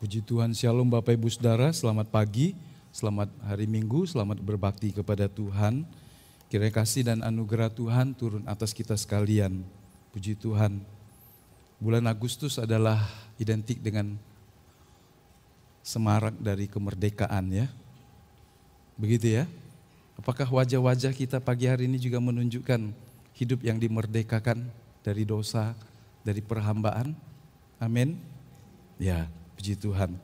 Puji Tuhan, Shalom Bapak Ibu Saudara, selamat pagi, selamat hari Minggu, selamat berbakti kepada Tuhan. Kiranya kasih dan anugerah Tuhan turun atas kita sekalian. Puji Tuhan. Bulan Agustus adalah identik dengan semarak dari kemerdekaan ya. Begitu ya. Apakah wajah-wajah kita pagi hari ini juga menunjukkan hidup yang dimerdekakan dari dosa, dari perhambaan? Amin. Ya. Puji Tuhan.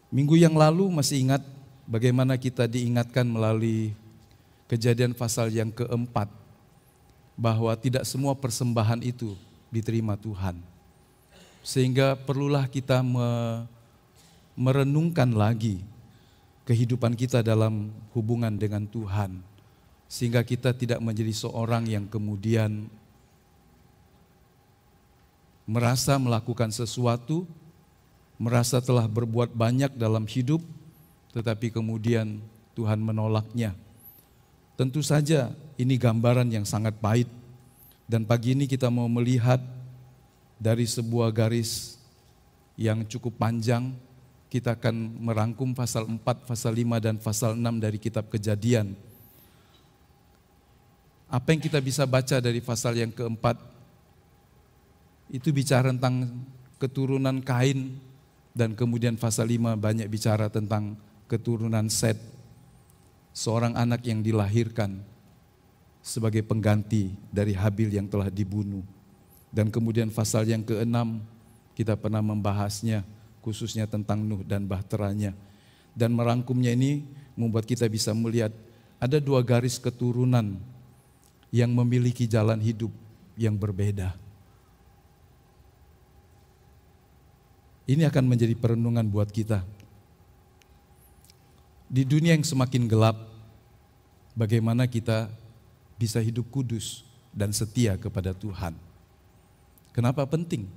Minggu yang lalu masih ingat bagaimana kita diingatkan melalui Kejadian pasal yang keempat bahwa tidak semua persembahan itu diterima Tuhan. Sehingga perlulah kita merenungkan lagi kehidupan kita dalam hubungan dengan Tuhan. Sehingga kita tidak menjadi seorang yang kemudian merasa melakukan sesuatu, merasa telah berbuat banyak dalam hidup, tetapi kemudian Tuhan menolaknya. Tentu saja ini gambaran yang sangat pahit. Dan pagi ini kita mau melihat dari sebuah garis yang cukup panjang. Kita akan merangkum pasal 4, pasal 5, dan pasal 6 dari kitab Kejadian. Apa yang kita bisa baca dari pasal yang keempat? Itu bicara tentang keturunan Kain. Dan kemudian pasal 5 banyak bicara tentang keturunan Set, seorang anak yang dilahirkan sebagai pengganti dari Habil yang telah dibunuh. Dan kemudian pasal yang ke-6 kita pernah membahasnya, khususnya tentang Nuh dan bahteranya. Dan merangkumnya ini membuat kita bisa melihat ada dua garis keturunan yang memiliki jalan hidup yang berbeda. Ini akan menjadi perenungan buat kita. Di dunia yang semakin gelap, bagaimana kita bisa hidup kudus dan setia kepada Tuhan. Kenapa penting?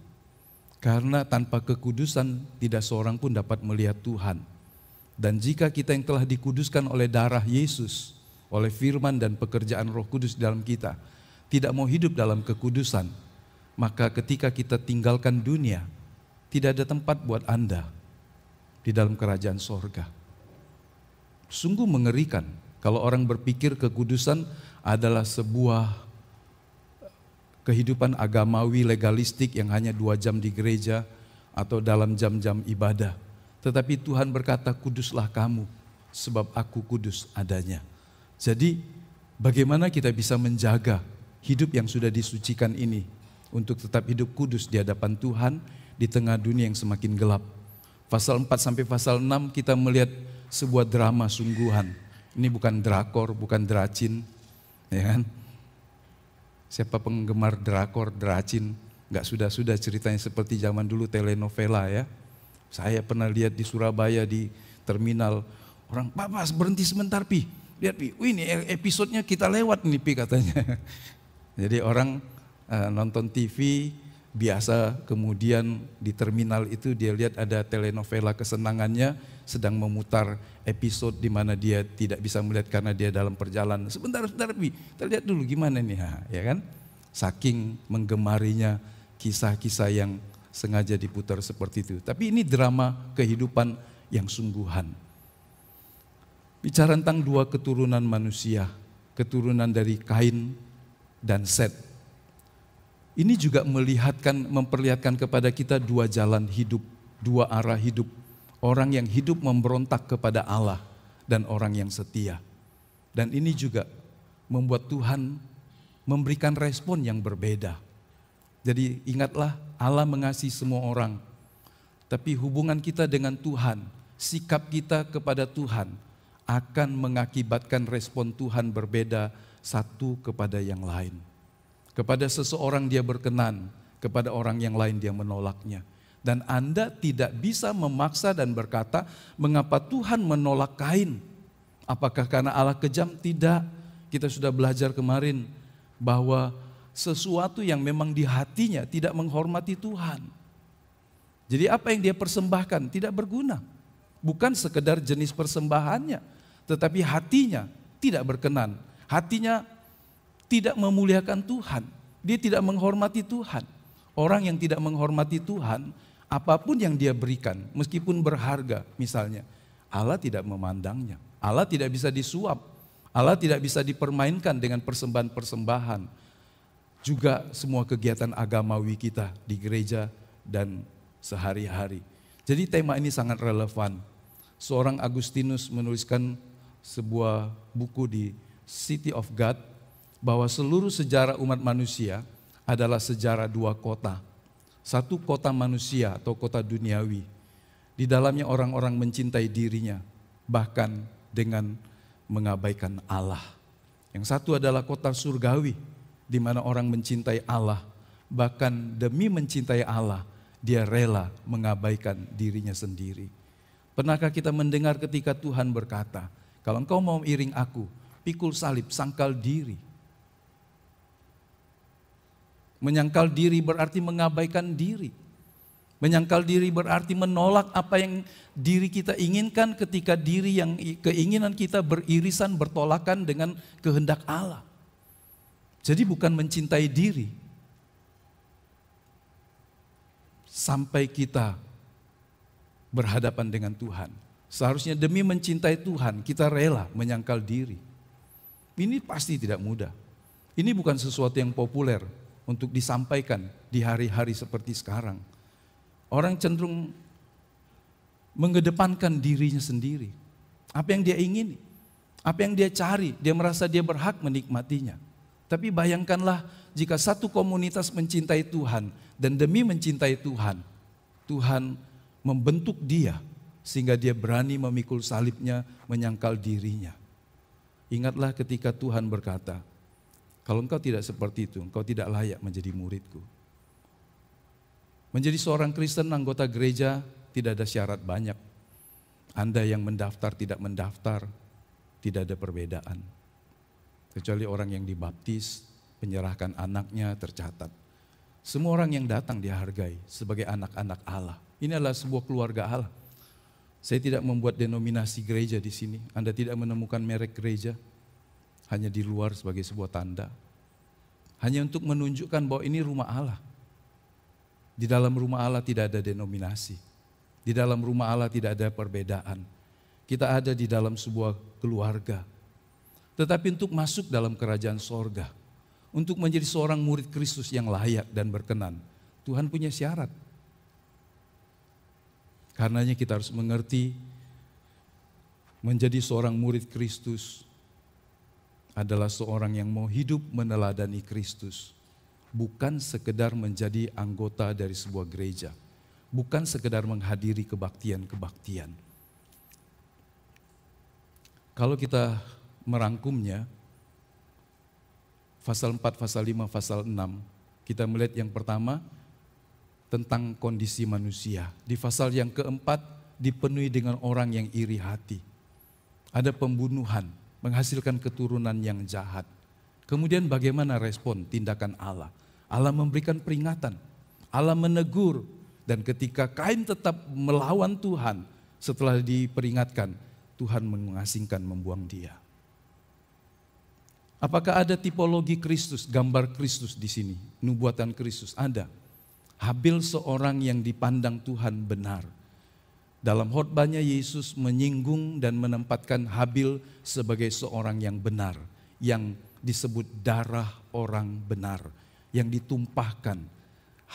Karena tanpa kekudusan tidak seorang pun dapat melihat Tuhan. Dan jika kita yang telah dikuduskan oleh darah Yesus, oleh firman dan pekerjaan Roh Kudus dalam kita, tidak mau hidup dalam kekudusan, maka ketika kita tinggalkan dunia, tidak ada tempat buat Anda di dalam kerajaan sorga. Sungguh mengerikan kalau orang berpikir kekudusan adalah sebuah kehidupan agamawi legalistik yang hanya 2 jam di gereja atau dalam jam-jam ibadah. Tetapi Tuhan berkata, kuduslah kamu sebab aku kudus adanya. Jadi bagaimana kita bisa menjaga hidup yang sudah disucikan ini untuk tetap hidup kudus di hadapan Tuhan di tengah dunia yang semakin gelap. Pasal 4 sampai pasal 6 kita melihat sebuah drama sungguhan. Ini bukan drakor, bukan dracin, ya kan? Siapa penggemar drakor, dracin, nggak sudah ceritanya seperti zaman dulu telenovela ya. Saya pernah lihat di Surabaya di terminal, orang, "Pak, berhenti sebentar Pi, lihat Pi, ini episodenya kita lewat nih Pi," katanya. Jadi orang nonton TV biasa, kemudian di terminal itu dia lihat ada telenovela kesenangannya sedang memutar episode di mana dia tidak bisa melihat karena dia dalam perjalanan. Sebentar Pi, kita lihat dulu gimana nih, ya kan? Saking menggemarinya kisah-kisah yang sengaja diputar seperti itu. Tapi ini drama kehidupan yang sungguhan. Bicara tentang dua keturunan manusia, keturunan dari Kain dan Set. Ini juga memperlihatkan kepada kita dua jalan hidup, dua arah hidup. Orang yang hidup memberontak kepada Allah dan orang yang setia. Dan ini juga membuat Tuhan memberikan respon yang berbeda. Jadi ingatlah, Allah mengasihi semua orang. Tapi hubungan kita dengan Tuhan, sikap kita kepada Tuhan akan mengakibatkan respon Tuhan berbeda satu kepada yang lain. Kepada seseorang dia berkenan, kepada orang yang lain dia menolaknya. Dan Anda tidak bisa memaksa dan berkata, mengapa Tuhan menolak Kain? Apakah karena Allah kejam? Tidak. Kita sudah belajar kemarin bahwa sesuatu yang memang di hatinya tidak menghormati Tuhan. Jadi apa yang dia persembahkan tidak berguna. Bukan sekedar jenis persembahannya, tetapi hatinya tidak berkenan. Hatinya tidak memuliakan Tuhan. Dia tidak menghormati Tuhan. Orang yang tidak menghormati Tuhan apapun yang dia berikan, meskipun berharga misalnya, Allah tidak memandangnya. Allah tidak bisa disuap, Allah tidak bisa dipermainkan dengan persembahan-persembahan. Juga semua kegiatan agamawi kita di gereja dan sehari-hari. Jadi tema ini sangat relevan. Seorang Agustinus menuliskan sebuah buku di City of God, bahwa seluruh sejarah umat manusia adalah sejarah dua kota. Satu kota manusia atau kota duniawi. Di dalamnya orang-orang mencintai dirinya, bahkan dengan mengabaikan Allah. Yang satu adalah kota surgawi, di mana orang mencintai Allah, bahkan demi mencintai Allah, dia rela mengabaikan dirinya sendiri. Pernahkah kita mendengar ketika Tuhan berkata, kalau engkau mau iring aku, pikul salib, sangkal diri. Menyangkal diri berarti mengabaikan diri. Menyangkal diri berarti menolak apa yang diri kita inginkan ketika keinginan kita beririsan, bertolakan dengan kehendak Allah. Jadi bukan mencintai diri. Sampai kita berhadapan dengan Tuhan. Seharusnya demi mencintai Tuhan kita rela menyangkal diri. Ini pasti tidak mudah. Ini bukan sesuatu yang populer untuk disampaikan di hari-hari seperti sekarang. Orang cenderung mengedepankan dirinya sendiri. Apa yang dia ingini, apa yang dia cari, dia merasa dia berhak menikmatinya. Tapi bayangkanlah jika satu komunitas mencintai Tuhan dan demi mencintai Tuhan, Tuhan membentuk dia sehingga dia berani memikul salibnya, menyangkal dirinya. Ingatlah ketika Tuhan berkata, kalau engkau tidak seperti itu, engkau tidak layak menjadi muridku. Menjadi seorang Kristen anggota gereja tidak ada syarat banyak. Anda yang mendaftar tidak mendaftar, tidak ada perbedaan. Kecuali orang yang dibaptis, menyerahkan anaknya tercatat. Semua orang yang datang dihargai sebagai anak-anak Allah. Ini adalah sebuah keluarga Allah. Saya tidak membuat denominasi gereja di sini. Anda tidak menemukan merek gereja, hanya di luar sebagai sebuah tanda. Hanya untuk menunjukkan bahwa ini rumah Allah. Di dalam rumah Allah tidak ada denominasi. Di dalam rumah Allah tidak ada perbedaan. Kita ada di dalam sebuah keluarga. Tetapi untuk masuk dalam kerajaan sorga, untuk menjadi seorang murid Kristus yang layak dan berkenan, Tuhan punya syarat. Karenanya kita harus mengerti, menjadi seorang murid Kristus adalah seorang yang mau hidup meneladani Kristus. Bukan sekedar menjadi anggota dari sebuah gereja. Bukan sekedar menghadiri kebaktian-kebaktian. Kalau kita merangkumnya, pasal 4, pasal 5, pasal 6, kita melihat yang pertama tentang kondisi manusia. Di pasal yang keempat dipenuhi dengan orang yang iri hati. Ada pembunuhan, menghasilkan keturunan yang jahat. Kemudian bagaimana respon tindakan Allah? Allah memberikan peringatan, Allah menegur, dan ketika Kain tetap melawan Tuhan, setelah diperingatkan, Tuhan mengasingkan, membuang dia. Apakah ada tipologi Kristus, gambar Kristus di sini? Nubuatan Kristus ada. Habil seorang yang dipandang Tuhan benar. Dalam khotbahnya Yesus menyinggung dan menempatkan Habil sebagai seorang yang benar, yang disebut darah orang benar, yang ditumpahkan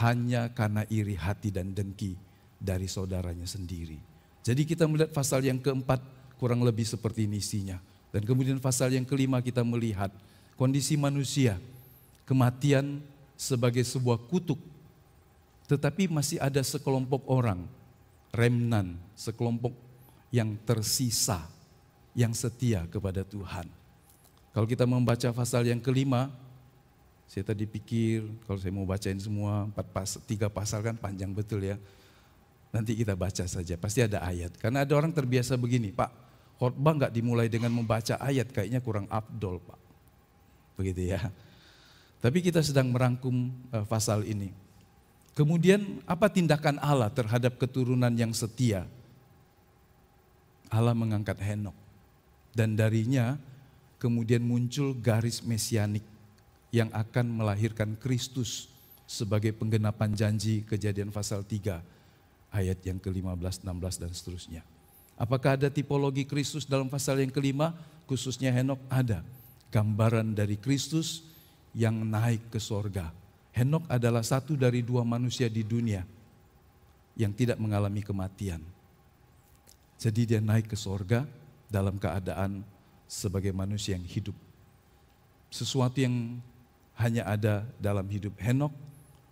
hanya karena iri hati dan dengki dari saudaranya sendiri. Jadi kita melihat pasal yang keempat kurang lebih seperti ini isinya. Dan kemudian pasal yang kelima kita melihat kondisi manusia, kematian sebagai sebuah kutuk. Tetapi masih ada sekelompok orang, remnan, sekelompok yang tersisa, yang setia kepada Tuhan. Kalau kita membaca pasal yang kelima, saya tadi pikir kalau saya mau bacain semua 3 pasal kan panjang betul ya. Nanti kita baca saja, pasti ada ayat. Karena ada orang terbiasa begini, Pak, khotbah nggak dimulai dengan membaca ayat, kayaknya kurang afdol, Pak. Begitu ya. Tapi kita sedang merangkum pasal ini. Kemudian apa tindakan Allah terhadap keturunan yang setia? Allah mengangkat Henok. Dan darinya kemudian muncul garis mesianik yang akan melahirkan Kristus sebagai penggenapan janji Kejadian pasal 3. ayat yang ke-15, 16 dan seterusnya. Apakah ada tipologi Kristus dalam pasal yang kelima? Khususnya Henok ada. Gambaran dari Kristus yang naik ke sorga. Henok adalah satu dari 2 manusia di dunia yang tidak mengalami kematian. Jadi dia naik ke sorga dalam keadaan sebagai manusia yang hidup. Sesuatu yang hanya ada dalam hidup Henok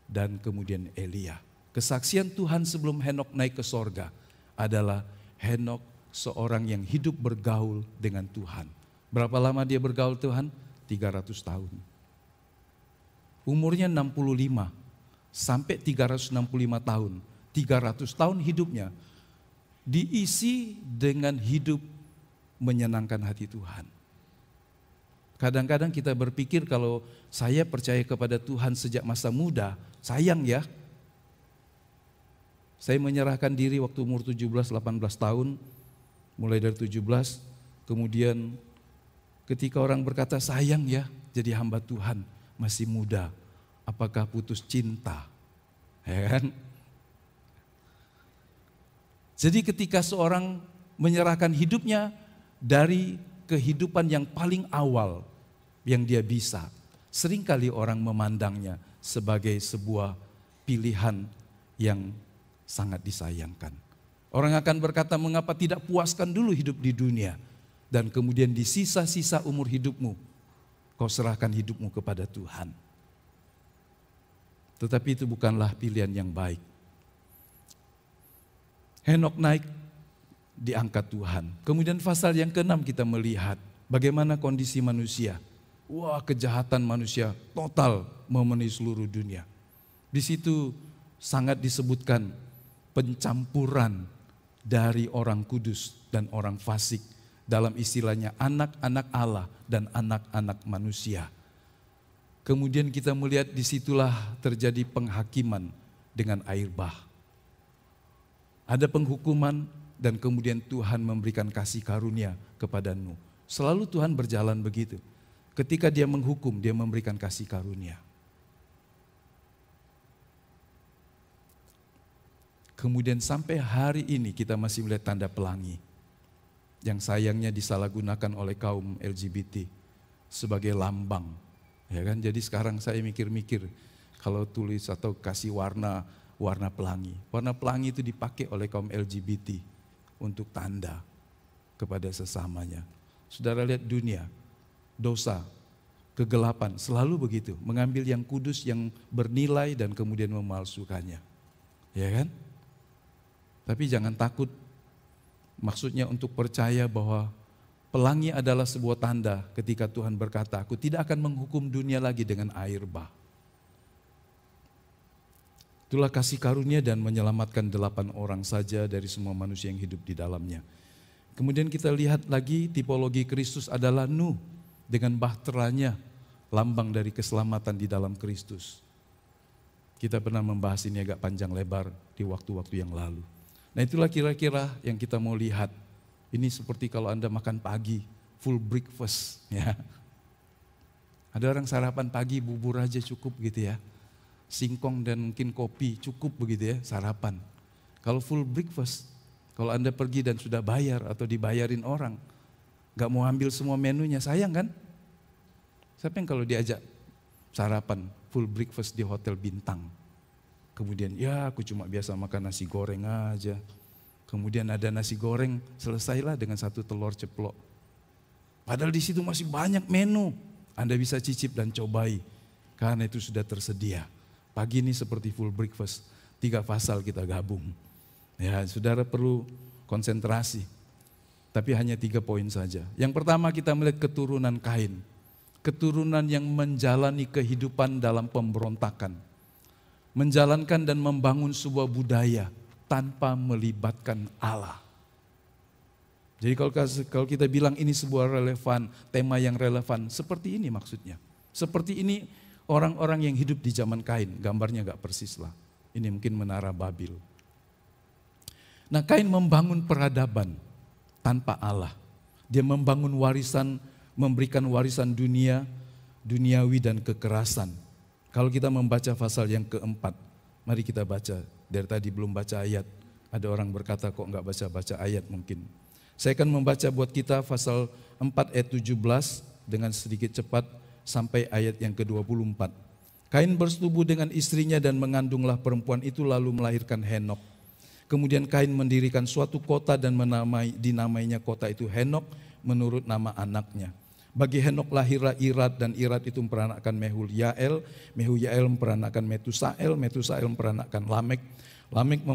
dan kemudian Elia. Kesaksian Tuhan sebelum Henok naik ke sorga adalah Henok seorang yang hidup bergaul dengan Tuhan. Berapa lama dia bergaul Tuhan? 300 tahun. Umurnya 65 sampai 365 tahun. 300 tahun hidupnya diisi dengan hidup menyenangkan hati Tuhan. Kadang-kadang kita berpikir kalau saya percaya kepada Tuhan sejak masa muda, sayang ya. Saya menyerahkan diri waktu umur 17-18 tahun, mulai dari 17, kemudian ketika orang berkata sayang ya jadi hamba Tuhan, masih muda, apakah putus cinta? Ya kan? Jadi ketika seorang menyerahkan hidupnya dari kehidupan yang paling awal yang dia bisa, seringkali orang memandangnya sebagai sebuah pilihan yang sangat disayangkan. Orang akan berkata, mengapa tidak puaskan dulu hidup di dunia dan kemudian di sisa-sisa umur hidupmu kau serahkan hidupmu kepada Tuhan. Tetapi itu bukanlah pilihan yang baik. Henok naik diangkat Tuhan. Kemudian pasal yang ke-6 kita melihat bagaimana kondisi manusia. Wah, kejahatan manusia total memenuhi seluruh dunia. Di situ sangat disebutkan pencampuran dari orang kudus dan orang fasik. Dalam istilahnya anak-anak Allah dan anak-anak manusia. Kemudian kita melihat disitulah terjadi penghakiman dengan air bah. Ada penghukuman dan kemudian Tuhan memberikan kasih karunia kepada Nuh. Selalu Tuhan berjalan begitu. Ketika dia menghukum, dia memberikan kasih karunia. Kemudian sampai hari ini kita masih melihat tanda pelangi. Yang sayangnya disalahgunakan oleh kaum LGBT sebagai lambang. Ya kan? Jadi sekarang saya mikir-mikir kalau tulis atau kasih warna pelangi. Warna pelangi itu dipakai oleh kaum LGBT untuk tanda kepada sesamanya. Saudara lihat dunia, dosa, kegelapan selalu begitu. Mengambil yang kudus, yang bernilai dan kemudian memalsukannya. Ya kan? Tapi jangan takut. Maksudnya untuk percaya bahwa pelangi adalah sebuah tanda ketika Tuhan berkata, aku tidak akan menghukum dunia lagi dengan air bah. Itulah kasih karunia dan menyelamatkan 8 orang saja dari semua manusia yang hidup di dalamnya. Kemudian kita lihat lagi tipologi Kristus adalah Nuh dengan bahteranya, lambang dari keselamatan di dalam Kristus. Kita pernah membahas ini agak panjang lebar di waktu-waktu yang lalu. Nah itulah kira-kira yang kita mau lihat. Ini seperti kalau Anda makan pagi, full breakfast. Ya. Ada orang sarapan pagi bubur aja cukup gitu ya. Singkong dan mungkin kopi cukup begitu ya sarapan. Kalau full breakfast, kalau Anda pergi dan sudah bayar atau dibayarin orang, gak mau ambil semua menunya, sayang kan? Siapa yang kalau diajak sarapan full breakfast di hotel bintang, kemudian ya aku cuma biasa makan nasi goreng aja. Kemudian ada nasi goreng, selesailah dengan 1 telur ceplok. Padahal di situ masih banyak menu. Anda bisa cicip dan cobai karena itu sudah tersedia. Pagi ini seperti full breakfast, 3 pasal kita gabung. Ya, saudara perlu konsentrasi. Tapi hanya 3 poin saja. Yang pertama kita melihat keturunan Kain. Keturunan yang menjalani kehidupan dalam pemberontakan. Menjalankan dan membangun sebuah budaya tanpa melibatkan Allah. Jadi kalau kita bilang ini sebuah relevan, tema yang relevan, seperti ini maksudnya. Seperti ini orang-orang yang hidup di zaman Kain, gambarnya gak persis lah. Ini mungkin menara Babil. Nah Kain membangun peradaban tanpa Allah. Dia membangun warisan, memberikan warisan duniawi dan kekerasan. Kalau kita membaca pasal yang keempat, mari kita baca. Dari tadi belum baca ayat Ada orang berkata kok nggak baca-baca ayat mungkin. Saya akan membaca buat kita pasal 4 ayat 17 dengan sedikit cepat sampai ayat yang ke-24. Kain bersetubuh dengan istrinya dan mengandunglah perempuan itu lalu melahirkan Henok. Kemudian Kain mendirikan suatu kota dan dinamainya kota itu Henok menurut nama anaknya. Bagi Henok lahirlah Irad dan Irad itu memperanakkan Mehujael. Mehujael memperanakkan Metusael. Metusael memperanakkan Lamek. Lamek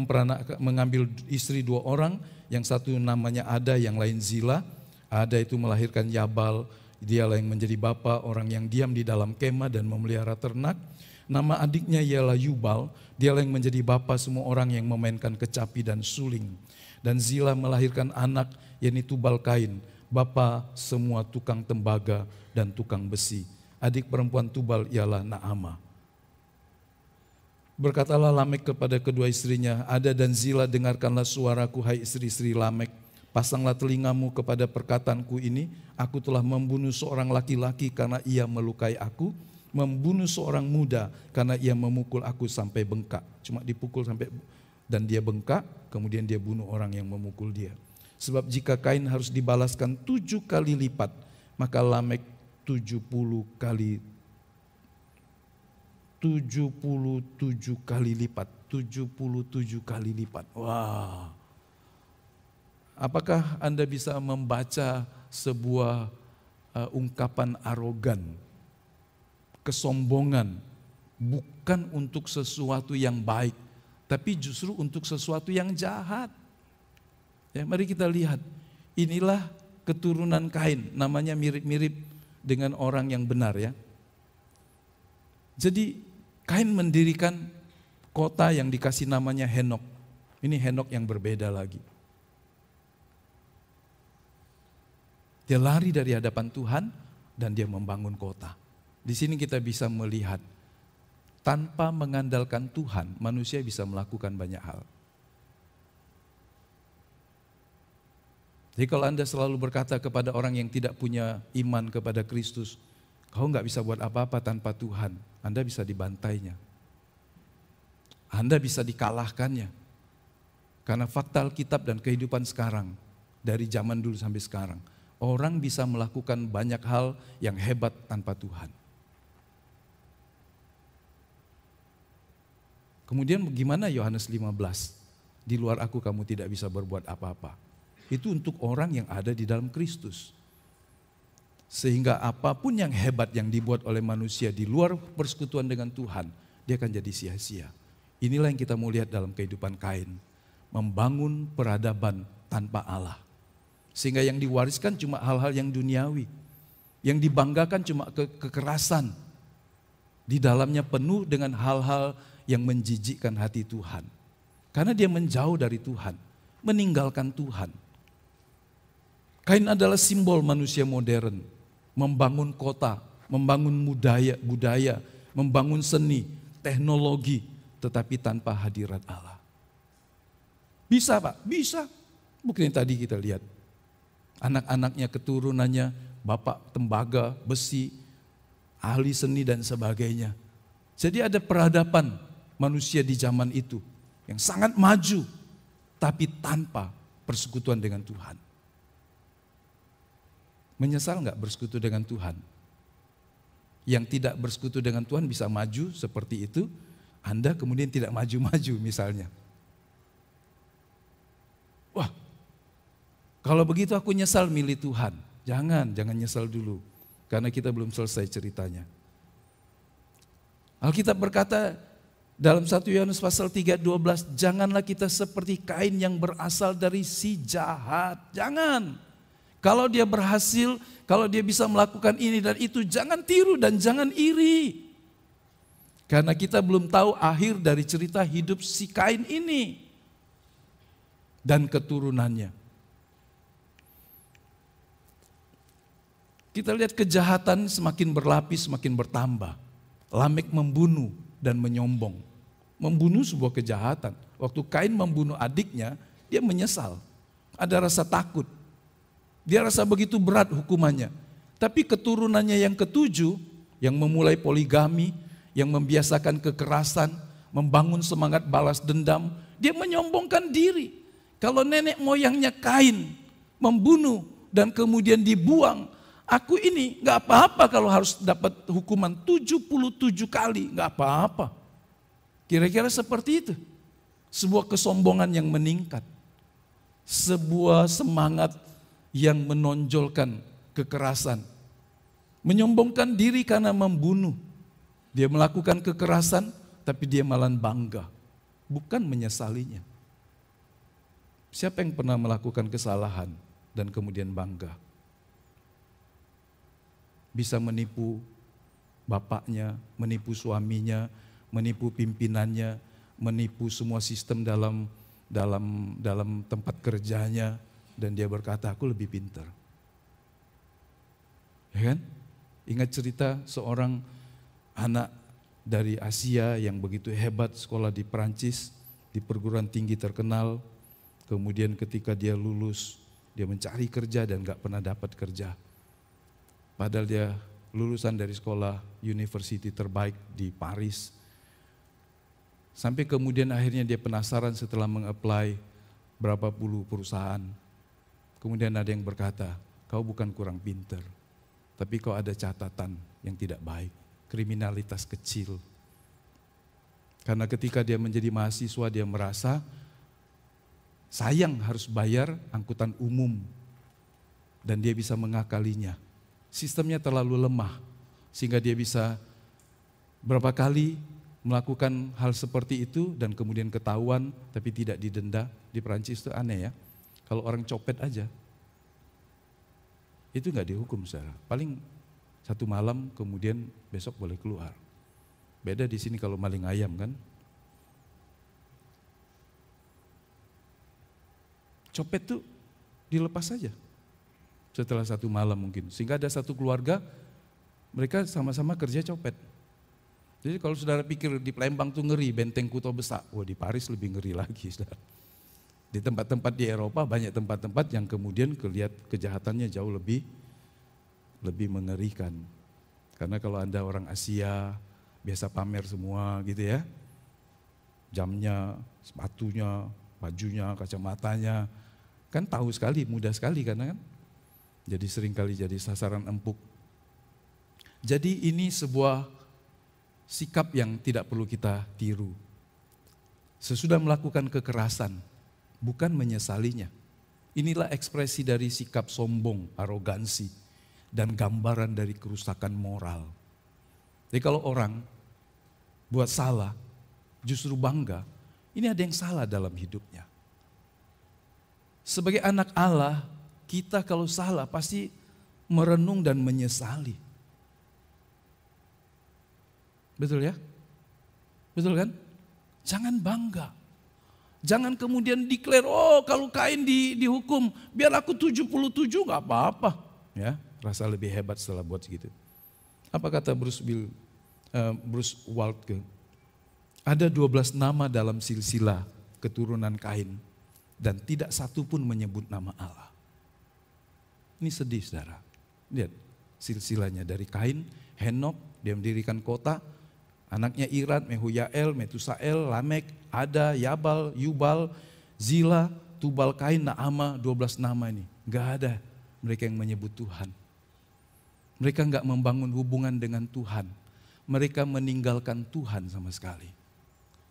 mengambil istri 2 orang, yang satu namanya Ada, yang lain Zila. Ada itu melahirkan Yabal, dialah yang menjadi bapa orang yang diam di dalam kemah dan memelihara ternak. Nama adiknya ialah Yubal, dialah yang menjadi bapa semua orang yang memainkan kecapi dan suling. Dan Zila melahirkan anak, yakni Tubal Kain, bapa semua tukang tembaga dan tukang besi. Adik perempuan Tubal ialah Naamah. Berkatalah Lamek kepada kedua istrinya, Ada dan Zila, dengarkanlah suaraku hai istri-istri Lamek. Pasanglah telingamu kepada perkataanku ini. Aku telah membunuh seorang laki-laki karena ia melukai aku. Membunuh seorang muda karena ia memukul aku sampai bengkak. Cuma dipukul sampai dan dia bengkak, kemudian dia bunuh orang yang memukul dia. Sebab jika Kain harus dibalaskan 7 kali lipat, maka Lamek 77 kali lipat. 77 kali lipat. Wah. Apakah Anda bisa membaca sebuah ungkapan arogan, kesombongan, bukan untuk sesuatu yang baik, tapi justru untuk sesuatu yang jahat. Ya, mari kita lihat, inilah keturunan Kain, namanya mirip-mirip dengan orang yang benar ya. Jadi Kain mendirikan kota yang dikasih namanya Henok. Ini Henok yang berbeda lagi. Dia lari dari hadapan Tuhan dan dia membangun kota. Di sini kita bisa melihat, tanpa mengandalkan Tuhan, manusia bisa melakukan banyak hal. Jadi kalau Anda selalu berkata kepada orang yang tidak punya iman kepada Kristus, kau nggak bisa buat apa-apa tanpa Tuhan, Anda bisa dibantainya. Anda bisa dikalahkannya. Karena fakta Alkitab dan kehidupan sekarang, dari zaman dulu sampai sekarang, orang bisa melakukan banyak hal yang hebat tanpa Tuhan. Kemudian gimana Yohanes 15? Di luar aku kamu tidak bisa berbuat apa-apa. Itu untuk orang yang ada di dalam Kristus. Sehingga apapun yang hebat yang dibuat oleh manusia di luar persekutuan dengan Tuhan, dia akan jadi sia-sia. Inilah yang kita mau lihat dalam kehidupan Kain. Membangun peradaban tanpa Allah. Sehingga yang diwariskan cuma hal-hal yang duniawi. Yang dibanggakan cuma kekerasan. Di dalamnya penuh dengan hal-hal yang menjijikkan hati Tuhan. Karena dia menjauh dari Tuhan. Meninggalkan Tuhan. Kain adalah simbol manusia modern. Membangun kota, membangun budaya, membangun seni, teknologi, tetapi tanpa hadirat Allah. Bisa Pak? Bisa. Mungkin yang tadi kita lihat. Anak-anaknya, keturunannya, bapak tembaga, besi, ahli seni dan sebagainya. Jadi ada peradaban manusia di zaman itu yang sangat maju, tapi tanpa persekutuan dengan Tuhan. Menyesal nggak bersekutu dengan Tuhan? Yang tidak bersekutu dengan Tuhan bisa maju seperti itu, Anda kemudian tidak maju-maju misalnya. Wah, kalau begitu aku nyesal milih Tuhan. Jangan nyesal dulu, karena kita belum selesai ceritanya. Alkitab berkata dalam 1 Yohanes pasal 3:12, janganlah kita seperti Kain yang berasal dari si jahat. Jangan. Kalau dia berhasil, kalau dia bisa melakukan ini dan itu, jangan tiru dan jangan iri. Karena kita belum tahu akhir dari cerita hidup si Kain ini dan keturunannya. Kita lihat kejahatan semakin berlapis, semakin bertambah. Lamek membunuh dan menyombong. Membunuh sebuah kejahatan. Waktu Kain membunuh adiknya, dia menyesal. Ada rasa takut. Dia rasa begitu berat hukumannya. Tapi keturunannya yang ketujuh, yang memulai poligami, yang membiasakan kekerasan, membangun semangat balas dendam, Dia menyombongkan diri. Kalau nenek moyangnya Kain membunuh dan kemudian dibuang, aku ini gak apa-apa kalau harus dapat hukuman 77 kali, gak apa-apa. Kira-kira seperti itu. Sebuah kesombongan yang meningkat. Sebuah semangat yang menonjolkan kekerasan. Menyombongkan diri karena membunuh. Dia melakukan kekerasan tapi dia malah bangga. Bukan menyesalinya. Siapa yang pernah melakukan kesalahan dan kemudian bangga? Bisa menipu bapaknya, menipu suaminya, menipu pimpinannya, menipu semua sistem dalam tempat kerjanya, dan dia berkata, aku lebih pintar. Ya kan? Ingat cerita seorang anak dari Asia yang begitu hebat, sekolah di Perancis, di perguruan tinggi terkenal. Kemudian ketika dia lulus, dia mencari kerja dan gak pernah dapat kerja. Padahal dia lulusan dari sekolah university terbaik di Paris. Sampai kemudian akhirnya dia penasaran setelah meng-apply berapa puluh perusahaan. Kemudian ada yang berkata, kau bukan kurang pintar, tapi kau ada catatan yang tidak baik, kriminalitas kecil. Karena ketika dia menjadi mahasiswa dia merasa sayang harus bayar angkutan umum dan dia bisa mengakalinya. Sistemnya terlalu lemah sehingga dia bisa berapa kali melakukan hal seperti itu dan kemudian ketahuan tapi tidak didenda. Di Perancis itu aneh ya, kalau orang copet aja itu gak dihukum saudara, paling 1 malam kemudian besok boleh keluar. Beda di sini kalau maling ayam kan. Copet tuh dilepas saja setelah 1 malam mungkin. Sehingga ada satu keluarga, mereka sama-sama kerja copet. Jadi kalau saudara pikir di Palembang tuh ngeri, Benteng Kuto Besak, wah di Paris lebih ngeri lagi saudara. Di tempat-tempat di Eropa banyak tempat-tempat yang kemudian kejahatannya jauh lebih mengerikan. Karena kalau Anda orang Asia, biasa pamer semua gitu ya. Jamnya, sepatunya, bajunya, kacamatanya, kan tahu sekali, mudah sekali karena kan. Jadi seringkali jadi sasaran empuk. Jadi ini sebuah sikap yang tidak perlu kita tiru. Sesudah melakukan kekerasan, bukan menyesalinya. Inilah ekspresi dari sikap sombong, arogansi, dan gambaran dari kerusakan moral. Jadi kalau orang buat salah, justru bangga, ini ada yang salah dalam hidupnya. Sebagai anak Allah, kita kalau salah pasti merenung dan menyesali. Betul ya? Betul kan? Jangan bangga. Jangan kemudian declare, oh kalau Kain dihukum, biar aku 77 gak apa-apa. Ya, rasa lebih hebat setelah buat segitu. Apa kata Bruce Waltke? Ada 12 nama dalam silsilah keturunan Kain dan tidak satu pun menyebut nama Allah. Ini sedih saudara. Lihat silsilahnya dari Kain, Henok, dia mendirikan kota, anaknya Irad, Mehuyael, Metusael, Lamek, Ada, Yabal, Yubal, Zila, Tubal Kain, Naama, 12 nama ini. Gak ada mereka yang menyebut Tuhan. Mereka gak membangun hubungan dengan Tuhan. Mereka meninggalkan Tuhan sama sekali.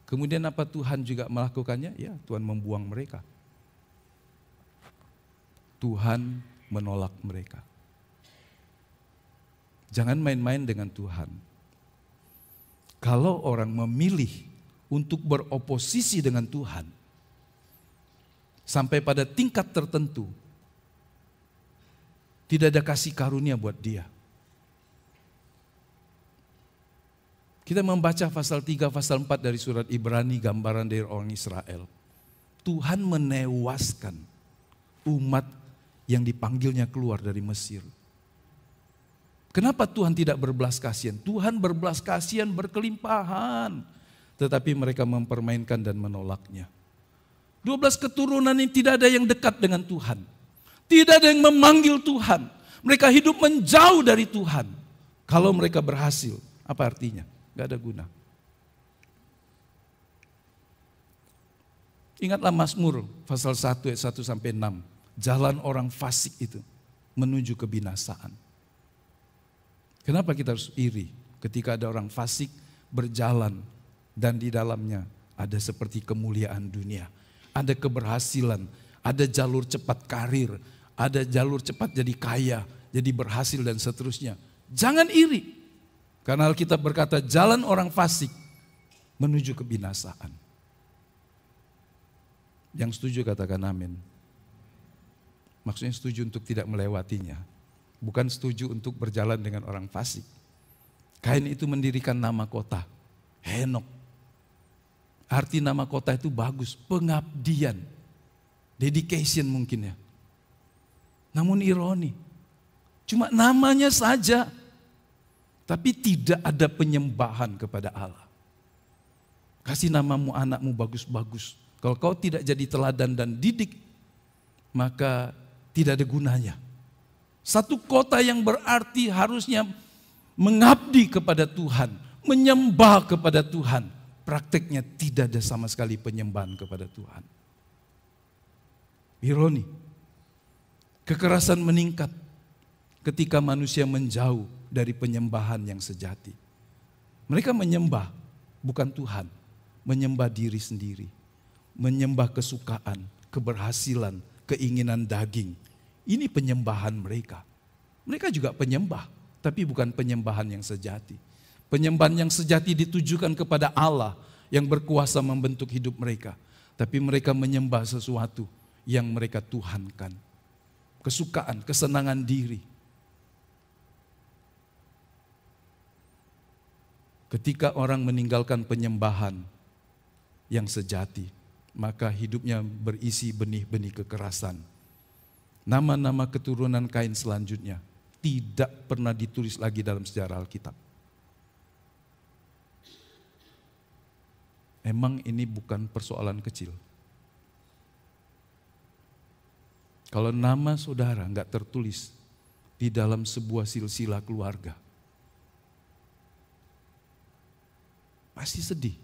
Kemudian apa Tuhan juga melakukannya? Ya, Tuhan membuang mereka. Tuhan menolak mereka. Jangan main-main dengan Tuhan. Kalau orang memilih untuk beroposisi dengan Tuhan, sampai pada tingkat tertentu, tidak ada kasih karunia buat dia. Kita membaca pasal 3, pasal 4 dari surat Ibrani, gambaran dari orang Israel. Tuhan menewaskan umat yang dipanggilnya keluar dari Mesir. Kenapa Tuhan tidak berbelas kasihan? Tuhan berbelas kasihan berkelimpahan. Tetapi mereka mempermainkan dan menolaknya. 12 keturunan ini tidak ada yang dekat dengan Tuhan. Tidak ada yang memanggil Tuhan. Mereka hidup menjauh dari Tuhan. Kalau mereka berhasil, apa artinya? Gak ada guna. Ingatlah Mazmur pasal 1 ayat 1 sampai 6. Jalan orang fasik itu menuju kebinasaan. Kenapa kita harus iri ketika ada orang fasik berjalan dan di dalamnya ada seperti kemuliaan dunia, ada keberhasilan, ada jalur cepat karir, ada jalur cepat jadi kaya, jadi berhasil dan seterusnya. Jangan iri. Karena Alkitab berkata jalan orang fasik menuju kebinasaan. Yang setuju katakan amin. Maksudnya setuju untuk tidak melewatinya. Bukan setuju untuk berjalan dengan orang fasik. Kain itu mendirikan nama kota, Henok. Arti nama kota itu bagus, pengabdian, dedication mungkin ya. Namun ironi, cuma namanya saja, tapi tidak ada penyembahan kepada Allah. Kasih namamu anakmu bagus-bagus. Kalau kau tidak jadi teladan dan didik, maka tidak ada gunanya. Satu kota yang berarti harusnya mengabdi kepada Tuhan, menyembah kepada Tuhan. Prakteknya tidak ada sama sekali penyembahan kepada Tuhan. Ironi, kekerasan meningkat ketika manusia menjauh dari penyembahan yang sejati. Mereka menyembah bukan Tuhan, menyembah diri sendiri. Menyembah kesukaan, keberhasilan, keinginan daging. Ini penyembahan mereka. Mereka juga penyembah, tapi bukan penyembahan yang sejati. Penyembahan yang sejati ditujukan kepada Allah yang berkuasa membentuk hidup mereka. Tapi mereka menyembah sesuatu yang mereka tuhankan. Kesukaan, kesenangan diri. Ketika orang meninggalkan penyembahan yang sejati, maka hidupnya berisi benih-benih kekerasan. Nama-nama keturunan Kain selanjutnya tidak pernah ditulis lagi dalam sejarah Alkitab. Emang ini bukan persoalan kecil. Kalau nama saudara nggak tertulis di dalam sebuah silsilah keluarga, pasti sedih.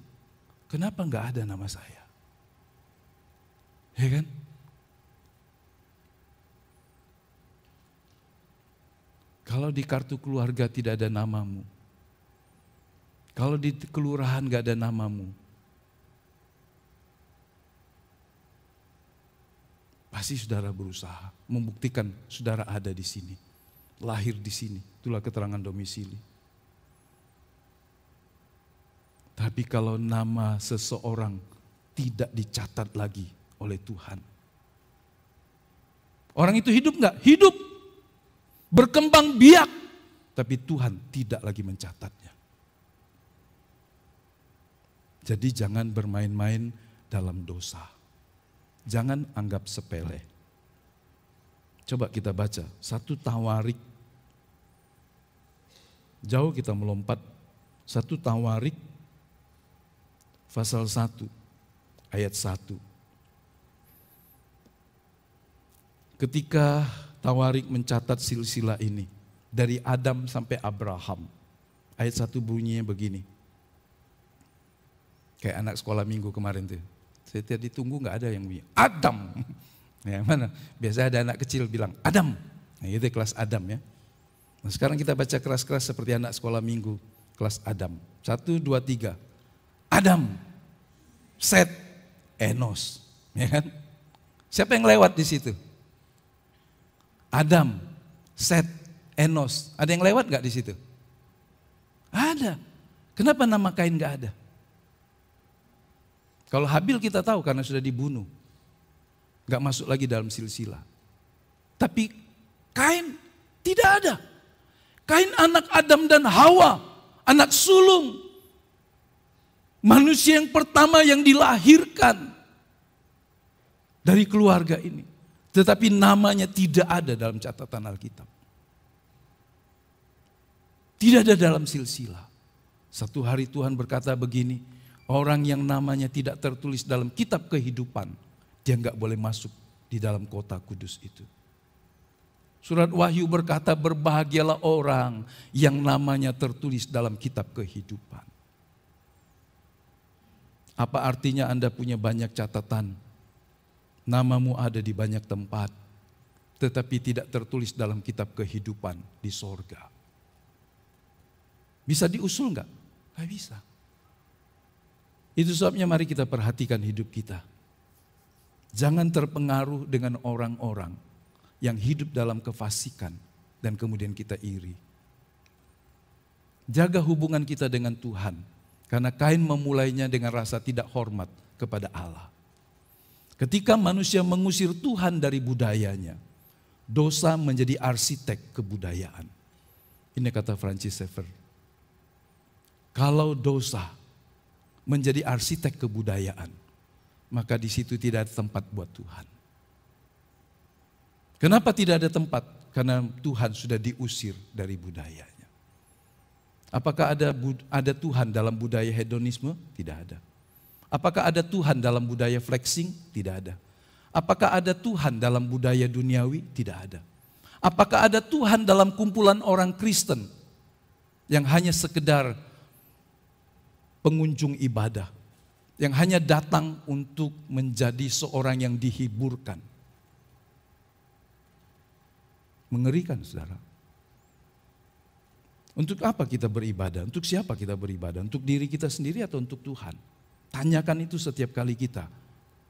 Kenapa nggak ada nama saya? Ya kan? Kalau di kartu keluarga tidak ada namamu, kalau di kelurahan gak ada namamu, pasti saudara berusaha membuktikan saudara ada di sini, lahir di sini, itulah keterangan domisili. Tapi kalau nama seseorang tidak dicatat lagi oleh Tuhan, orang itu hidup gak? Hidup. Berkembang biak, tapi Tuhan tidak lagi mencatatnya. Jadi jangan bermain-main dalam dosa. Jangan anggap sepele. Coba kita baca 1 Tawarik. Jauh kita melompat. 1 Tawarik pasal 1 ayat 1. Ketika Tawarik mencatat silsilah ini dari Adam sampai Abraham. Ayat 1 bunyinya begini. Kayak anak sekolah minggu kemarin tuh. Saya tadi tunggu nggak ada yang bunyi Adam. Ya mana? Biasa ada anak kecil bilang Adam. Nah, itu kelas Adam ya. Nah, sekarang kita baca keras-keras seperti anak sekolah minggu kelas Adam. 1, 2, 3. Adam, Set, Enos. Ya kan? Siapa yang lewat di situ? Adam, Set, Enos. Ada yang lewat gak di situ? Ada. Kenapa nama Kain gak ada? Kalau Habil kita tahu karena sudah dibunuh. Gak masuk lagi dalam silsilah. Tapi Kain tidak ada. Kain anak Adam dan Hawa. Anak sulung. Manusia yang pertama yang dilahirkan dari keluarga ini. Tetapi namanya tidak ada dalam catatan Alkitab. Tidak ada dalam silsilah. Satu hari Tuhan berkata begini, orang yang namanya tidak tertulis dalam kitab kehidupan, dia nggak boleh masuk di dalam kota kudus itu. Surat Wahyu berkata, berbahagialah orang yang namanya tertulis dalam kitab kehidupan. Apa artinya Anda punya banyak catatan Namamu ada di banyak tempat, tetapi tidak tertulis dalam kitab kehidupan di sorga. Bisa diusul enggak? Enggak bisa. Itu sebabnya mari kita perhatikan hidup kita. Jangan terpengaruh dengan orang-orang yang hidup dalam kefasikan dan kemudian kita iri. Jaga hubungan kita dengan Tuhan, karena Kain memulainya dengan rasa tidak hormat kepada Allah. Ketika manusia mengusir Tuhan dari budayanya, dosa menjadi arsitek kebudayaan. Ini kata Francis Schaeffer. Kalau dosa menjadi arsitek kebudayaan, maka di situ tidak ada tempat buat Tuhan. Kenapa tidak ada tempat? Karena Tuhan sudah diusir dari budayanya. Apakah ada Tuhan dalam budaya hedonisme? Tidak ada. Apakah ada Tuhan dalam budaya flexing? Tidak ada. Apakah ada Tuhan dalam budaya duniawi? Tidak ada. Apakah ada Tuhan dalam kumpulan orang Kristen yang hanya sekedar pengunjung ibadah, yang hanya datang untuk menjadi seorang yang dihiburkan? Mengerikan, saudara. Untuk apa kita beribadah? Untuk siapa kita beribadah? Untuk diri kita sendiri atau untuk Tuhan? Tanyakan itu setiap kali kita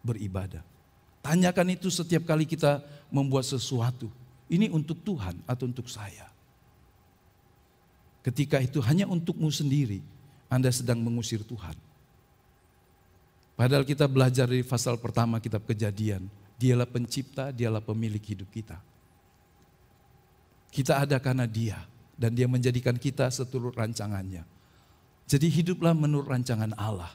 beribadah. Tanyakan itu setiap kali kita membuat sesuatu. Ini untuk Tuhan atau untuk saya? Ketika itu hanya untukmu sendiri, Anda sedang mengusir Tuhan. Padahal kita belajar dari pasal pertama kitab Kejadian. Dialah pencipta, dialah pemilik hidup kita. Kita ada karena Dia. Dan Dia menjadikan kita seturut rancangannya. Jadi hiduplah menurut rancangan Allah.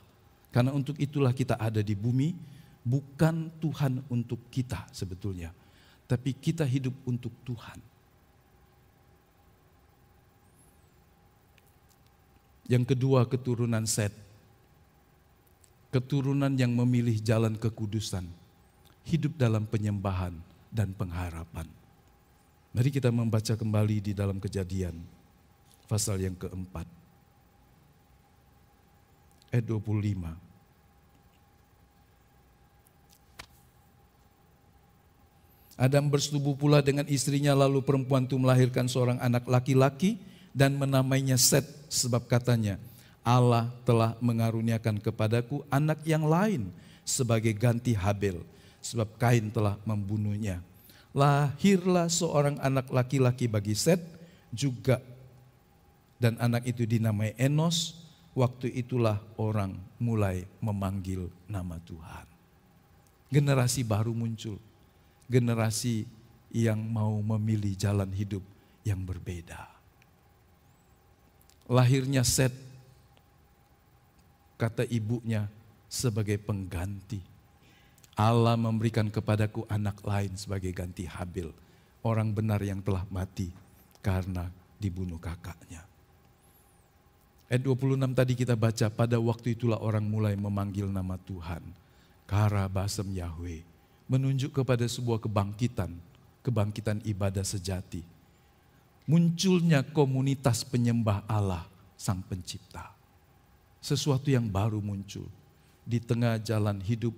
Karena untuk itulah kita ada di bumi. Bukan Tuhan untuk kita sebetulnya. Tapi kita hidup untuk Tuhan. Yang kedua, keturunan Set. Keturunan yang memilih jalan kekudusan. Hidup dalam penyembahan dan pengharapan. Mari kita membaca kembali di dalam Kejadian, pasal yang keempat, ayat 25. Adam bersetubuh pula dengan istrinya, lalu perempuan itu melahirkan seorang anak laki-laki dan menamainya Set, sebab katanya, Allah telah mengaruniakan kepadaku anak yang lain sebagai ganti Habel, sebab Kain telah membunuhnya. Lahirlah seorang anak laki-laki bagi Set juga, dan anak itu dinamai Enos. Waktu itulah orang mulai memanggil nama Tuhan. Generasi baru muncul, generasi yang mau memilih jalan hidup yang berbeda. Lahirnya Set, kata ibunya, sebagai pengganti. Allah memberikan kepadaku anak lain sebagai ganti Habil, orang benar yang telah mati karena dibunuh kakaknya. Ayat 26 tadi kita baca, pada waktu itulah orang mulai memanggil nama Tuhan, Kara Basem Yahweh, menunjuk kepada sebuah kebangkitan ibadah sejati. Munculnya komunitas penyembah Allah, Sang Pencipta. Sesuatu yang baru muncul di tengah jalan hidup,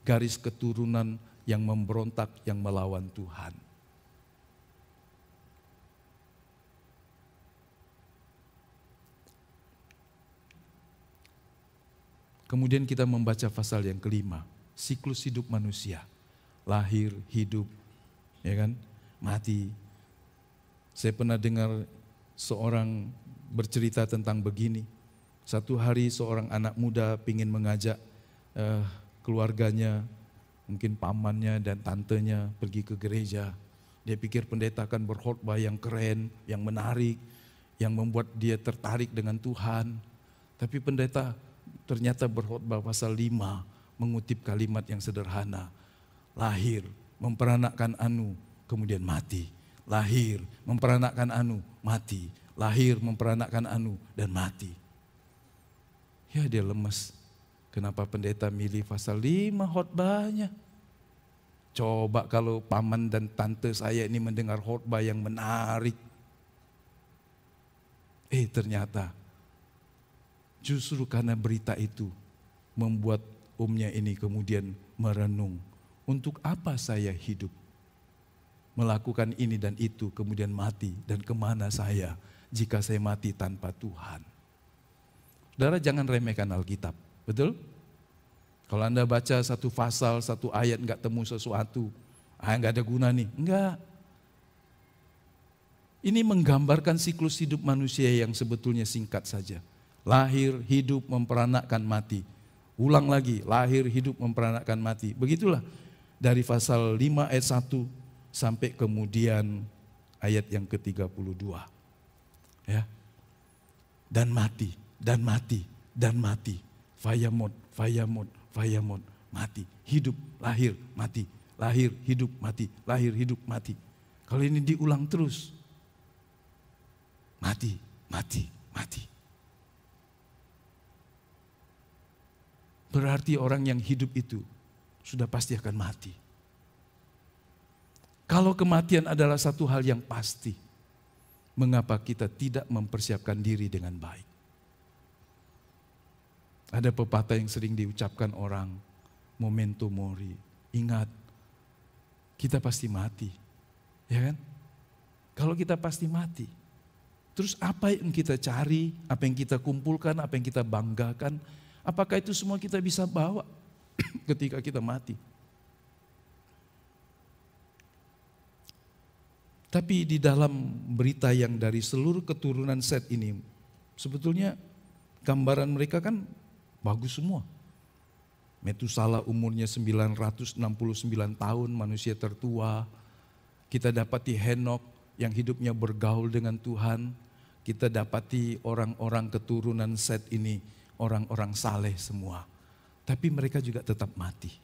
garis keturunan yang memberontak, yang melawan Tuhan. Kemudian kita membaca pasal yang kelima, siklus hidup manusia. Lahir, hidup, ya kan, mati. Saya pernah dengar seorang bercerita tentang begini. Satu hari seorang anak muda ingin mengajak keluarganya, mungkin pamannya dan tantenya pergi ke gereja. Dia pikir pendeta akan berkhotbah yang keren, yang menarik, yang membuat dia tertarik dengan Tuhan. Tapi pendeta ternyata berkhotbah pasal 5, mengutip kalimat yang sederhana. Lahir, memperanakkan anu, kemudian mati. Lahir, memperanakkan anu, mati. Lahir, memperanakkan anu, dan mati. Ya, dia lemes. Kenapa pendeta milih pasal 5 khotbahnya? Coba kalau paman dan tante saya ini mendengar khotbah yang menarik. Ternyata justru karena berita itu membuat omnya ini kemudian merenung. Untuk apa saya hidup? Melakukan ini dan itu, kemudian mati. Dan kemana saya jika saya mati tanpa Tuhan? Saudara, jangan remehkan Alkitab, betul? Kalau Anda baca satu pasal, satu ayat nggak temu sesuatu, nggak ada guna nih. Enggak. Ini menggambarkan siklus hidup manusia yang sebetulnya singkat saja. Lahir, hidup, memperanakkan, mati. Ulang lagi, lahir, hidup, memperanakkan, mati. Begitulah dari pasal 5 ayat 1 sampai kemudian ayat yang ke-32. Ya. Dan mati, dan mati, dan mati. Fayamot, fayamot, fayamot, mati. Hidup, lahir, mati. Lahir, hidup, mati. Lahir, hidup, mati. Kalau ini diulang terus, mati, mati, mati. Berarti orang yang hidup itu sudah pasti akan mati. Kalau kematian adalah satu hal yang pasti, mengapa kita tidak mempersiapkan diri dengan baik? Ada pepatah yang sering diucapkan orang, memento mori. Ingat, kita pasti mati. Ya kan? Kalau kita pasti mati, terus apa yang kita cari, apa yang kita kumpulkan, apa yang kita banggakan, apakah itu semua kita bisa bawa ketika kita mati? Tapi di dalam berita yang dari seluruh keturunan Set ini, sebetulnya gambaran mereka kan bagus semua. Metusala umurnya 969 tahun, manusia tertua. Kita dapati Henok yang hidupnya bergaul dengan Tuhan. Kita dapati orang-orang keturunan Set ini, orang-orang saleh semua. Tapi mereka juga tetap mati.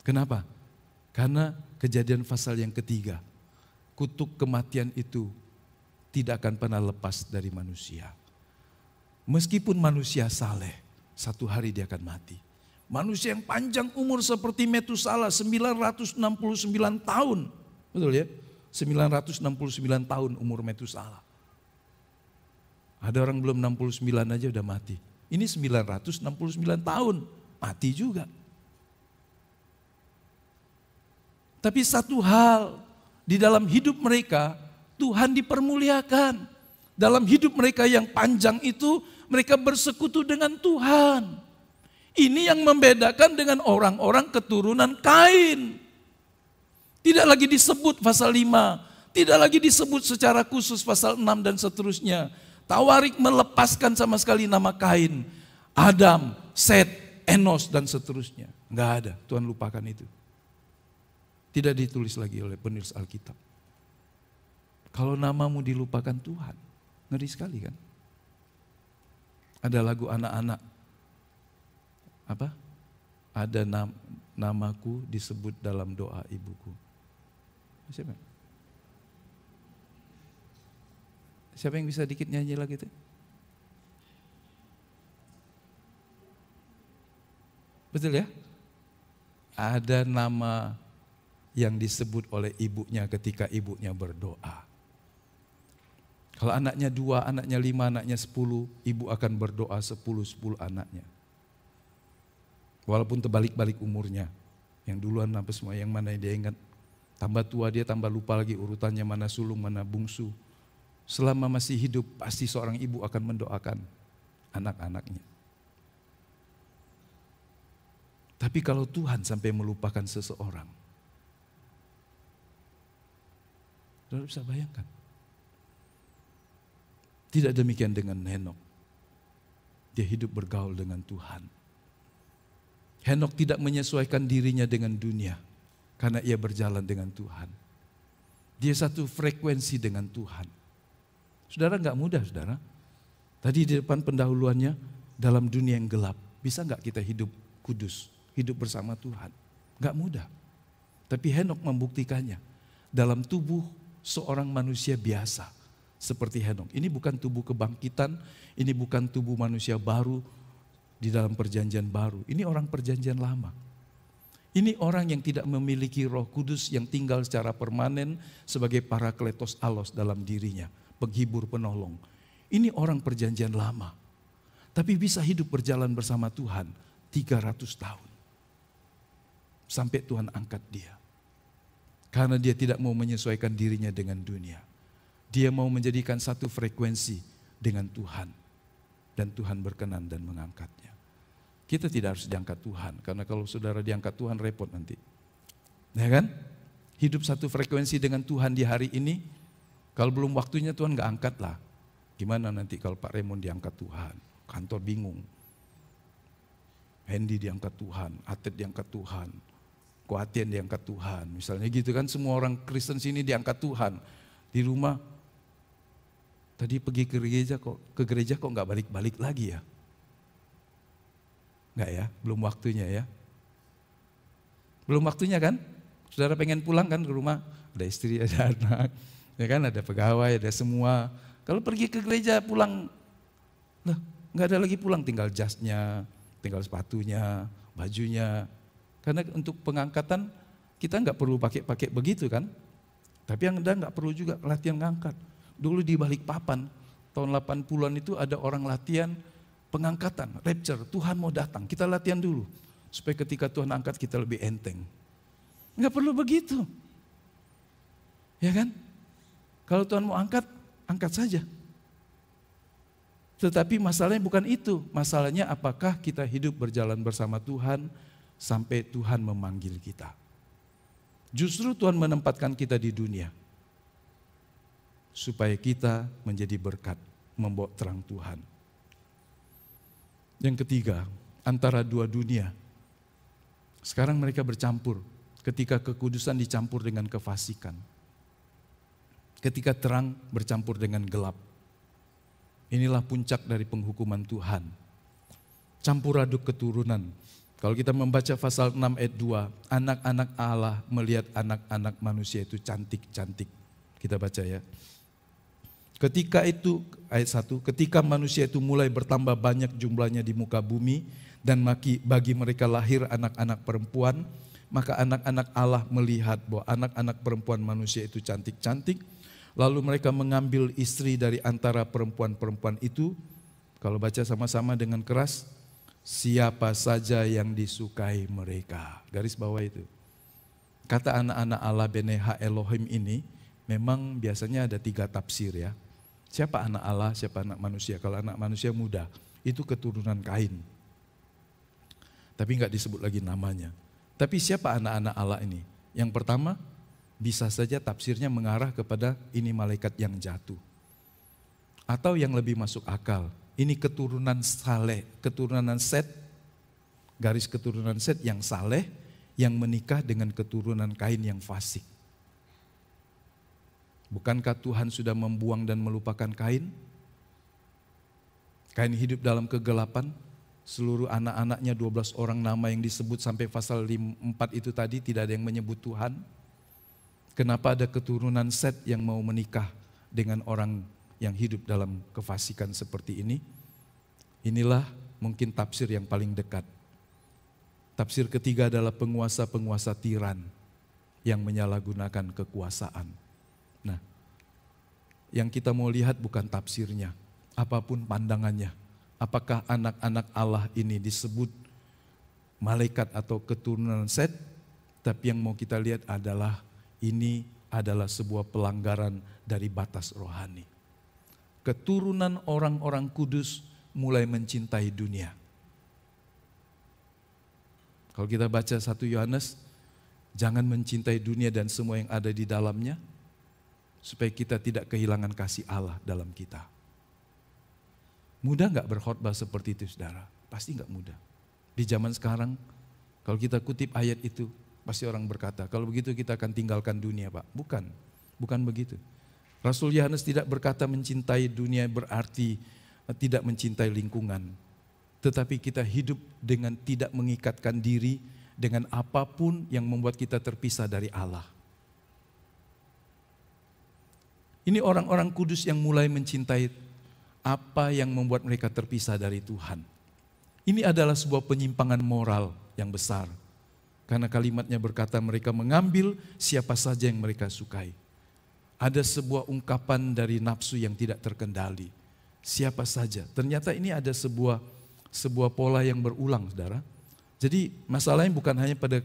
Kenapa? Karena Kejadian pasal yang ketiga, kutuk kematian itu tidak akan pernah lepas dari manusia. Meskipun manusia saleh, satu hari dia akan mati. Manusia yang panjang umur seperti Metusala 969 tahun. Betul ya? 969 tahun umur Metusala. Ada orang belum 69 aja udah mati. Ini 969 tahun, mati juga. Tapi satu hal, di dalam hidup mereka, Tuhan dipermuliakan. Dalam hidup mereka yang panjang itu, mereka bersekutu dengan Tuhan. Ini yang membedakan dengan orang-orang keturunan Kain. Tidak lagi disebut pasal 5, tidak lagi disebut secara khusus pasal 6 dan seterusnya. Tawarik melepaskan sama sekali nama Kain, Adam, Set, Enos dan seterusnya. Enggak ada, Tuhan lupakan itu. Tidak ditulis lagi oleh penulis Alkitab. Kalau namamu dilupakan Tuhan, ngeri sekali kan? Ada lagu anak-anak, apa? Ada namaku disebut dalam doa ibuku. Siapa? Siapa yang bisa dikit nyanyi lagi itu? Betul ya? Ada nama yang disebut oleh ibunya ketika ibunya berdoa. Kalau anaknya 2, anaknya 5, anaknya 10, ibu akan berdoa 10 anaknya. Walaupun terbalik-balik umurnya. Yang duluan apa semua, yang mana dia ingat. Tambah tua dia tambah lupa lagi urutannya, mana sulung, mana bungsu. Selama masih hidup pasti seorang ibu akan mendoakan anak-anaknya. Tapi kalau Tuhan sampai melupakan seseorang, saudara bisa bayangkan. Tidak demikian dengan Henok. Dia hidup bergaul dengan Tuhan. Henok tidak menyesuaikan dirinya dengan dunia karena ia berjalan dengan Tuhan. Dia satu frekuensi dengan Tuhan. Saudara nggak mudah, saudara. Tadi di depan pendahuluannya, dalam dunia yang gelap, bisa nggak kita hidup kudus, hidup bersama Tuhan? Nggak mudah. Tapi Henok membuktikannya dalam tubuh seorang manusia biasa seperti Henok. Ini bukan tubuh kebangkitan, ini bukan tubuh manusia baru di dalam perjanjian baru. Ini orang perjanjian lama. Ini orang yang tidak memiliki Roh Kudus yang tinggal secara permanen sebagai parakletos alos dalam dirinya, penghibur penolong. Ini orang perjanjian lama. Tapi bisa hidup berjalan bersama Tuhan 300 tahun. sampai Tuhan angkat dia. Karena dia tidak mau menyesuaikan dirinya dengan dunia. Dia mau menjadikan satu frekuensi dengan Tuhan. Dan Tuhan berkenan dan mengangkatnya. Kita tidak harus diangkat Tuhan, karena kalau saudara diangkat Tuhan repot nanti. Ya kan? Hidup satu frekuensi dengan Tuhan di hari ini, kalau belum waktunya Tuhan gak angkat lah. Gimana nanti kalau Pak Raymond diangkat Tuhan? Kantor bingung. Hendy diangkat Tuhan, Atet diangkat Tuhan, Koatian diangkat Tuhan. Misalnya gitu kan, semua orang Kristen sini diangkat Tuhan. Di rumah, tadi pergi ke gereja kok gak balik-balik lagi ya? Enggak ya, belum waktunya ya. Belum waktunya kan? Saudara pengen pulang kan ke rumah, ada istri, ada anak, ya kan, ada pegawai, ada semua. Kalau pergi ke gereja pulang, lah nggak ada lagi pulang, tinggal jasnya, tinggal sepatunya, bajunya. Karena untuk pengangkatan kita nggak perlu pakai begitu kan? Tapi yang Anda nggak perlu juga latihan ngangkat. Dulu di Balikpapan tahun 80-an itu ada orang latihan pengangkatan, rapture, Tuhan mau datang, kita latihan dulu. Supaya ketika Tuhan angkat kita lebih enteng. Nggak perlu begitu. Ya kan? Kalau Tuhan mau angkat, angkat saja. Tetapi masalahnya bukan itu. Masalahnya apakah kita hidup berjalan bersama Tuhan sampai Tuhan memanggil kita. Justru Tuhan menempatkan kita di dunia. Supaya kita menjadi berkat, membawa terang Tuhan. Yang ketiga, antara dua dunia. Sekarang mereka bercampur ketika kekudusan dicampur dengan kefasikan. Ketika terang bercampur dengan gelap. Inilah puncak dari penghukuman Tuhan. Campur aduk keturunan. Kalau kita membaca pasal 6 ayat 2, anak-anak Allah melihat anak-anak manusia itu cantik-cantik. Kita baca ya. Ketika itu, ayat 1, ketika manusia itu mulai bertambah banyak jumlahnya di muka bumi, dan bagi mereka lahir anak-anak perempuan, maka anak-anak Allah melihat bahwa anak-anak perempuan manusia itu cantik-cantik, lalu mereka mengambil istri dari antara perempuan-perempuan itu. Kalau baca sama-sama dengan keras, siapa saja yang disukai mereka. Garis bawah itu. Kata anak-anak Allah Beneha Elohim ini, memang biasanya ada 3 tafsir ya. Siapa anak Allah, siapa anak manusia. Kalau anak manusia muda, itu keturunan Kain. Tapi enggak disebut lagi namanya. Tapi siapa anak-anak Allah ini? Yang pertama, bisa saja tafsirnya mengarah kepada ini malaikat yang jatuh. Atau yang lebih masuk akal, ini keturunan Saleh, keturunan Set, garis keturunan Set yang Saleh, yang menikah dengan keturunan Kain yang fasik. Bukankah Tuhan sudah membuang dan melupakan Kain? Kain hidup dalam kegelapan, seluruh anak-anaknya 12 orang nama yang disebut sampai pasal 4 itu tadi tidak ada yang menyebut Tuhan. Kenapa ada keturunan Set yang mau menikah dengan orang yang hidup dalam kefasikan seperti ini? Inilah mungkin tafsir yang paling dekat. Tafsir ketiga adalah penguasa-penguasa tiran yang menyalahgunakan kekuasaan. Nah, yang kita mau lihat bukan tafsirnya, apapun pandangannya. Apakah anak-anak Allah ini disebut malaikat atau keturunan Set? Tapi yang mau kita lihat adalah ini adalah sebuah pelanggaran dari batas rohani. Keturunan orang-orang kudus mulai mencintai dunia. Kalau kita baca 1 Yohanes, jangan mencintai dunia dan semua yang ada di dalamnya, supaya kita tidak kehilangan kasih Allah dalam kita. Mudah gak berkhotbah seperti itu saudara? Pasti gak mudah. Di zaman sekarang, kalau kita kutip ayat itu, pasti orang berkata, kalau begitu kita akan tinggalkan dunia Pak. Bukan begitu. Rasul Yohanes tidak berkata mencintai dunia berarti tidak mencintai lingkungan. Tetapi kita hidup dengan tidak mengikatkan diri dengan apapun yang membuat kita terpisah dari Allah. Ini orang-orang kudus yang mulai mencintai apa yang membuat mereka terpisah dari Tuhan. Ini adalah sebuah penyimpangan moral yang besar. Karena kalimatnya berkata mereka mengambil siapa saja yang mereka sukai. Ada sebuah ungkapan dari nafsu yang tidak terkendali. Siapa saja. Ternyata ini ada sebuah pola yang berulang saudara. Jadi masalahnya bukan hanya pada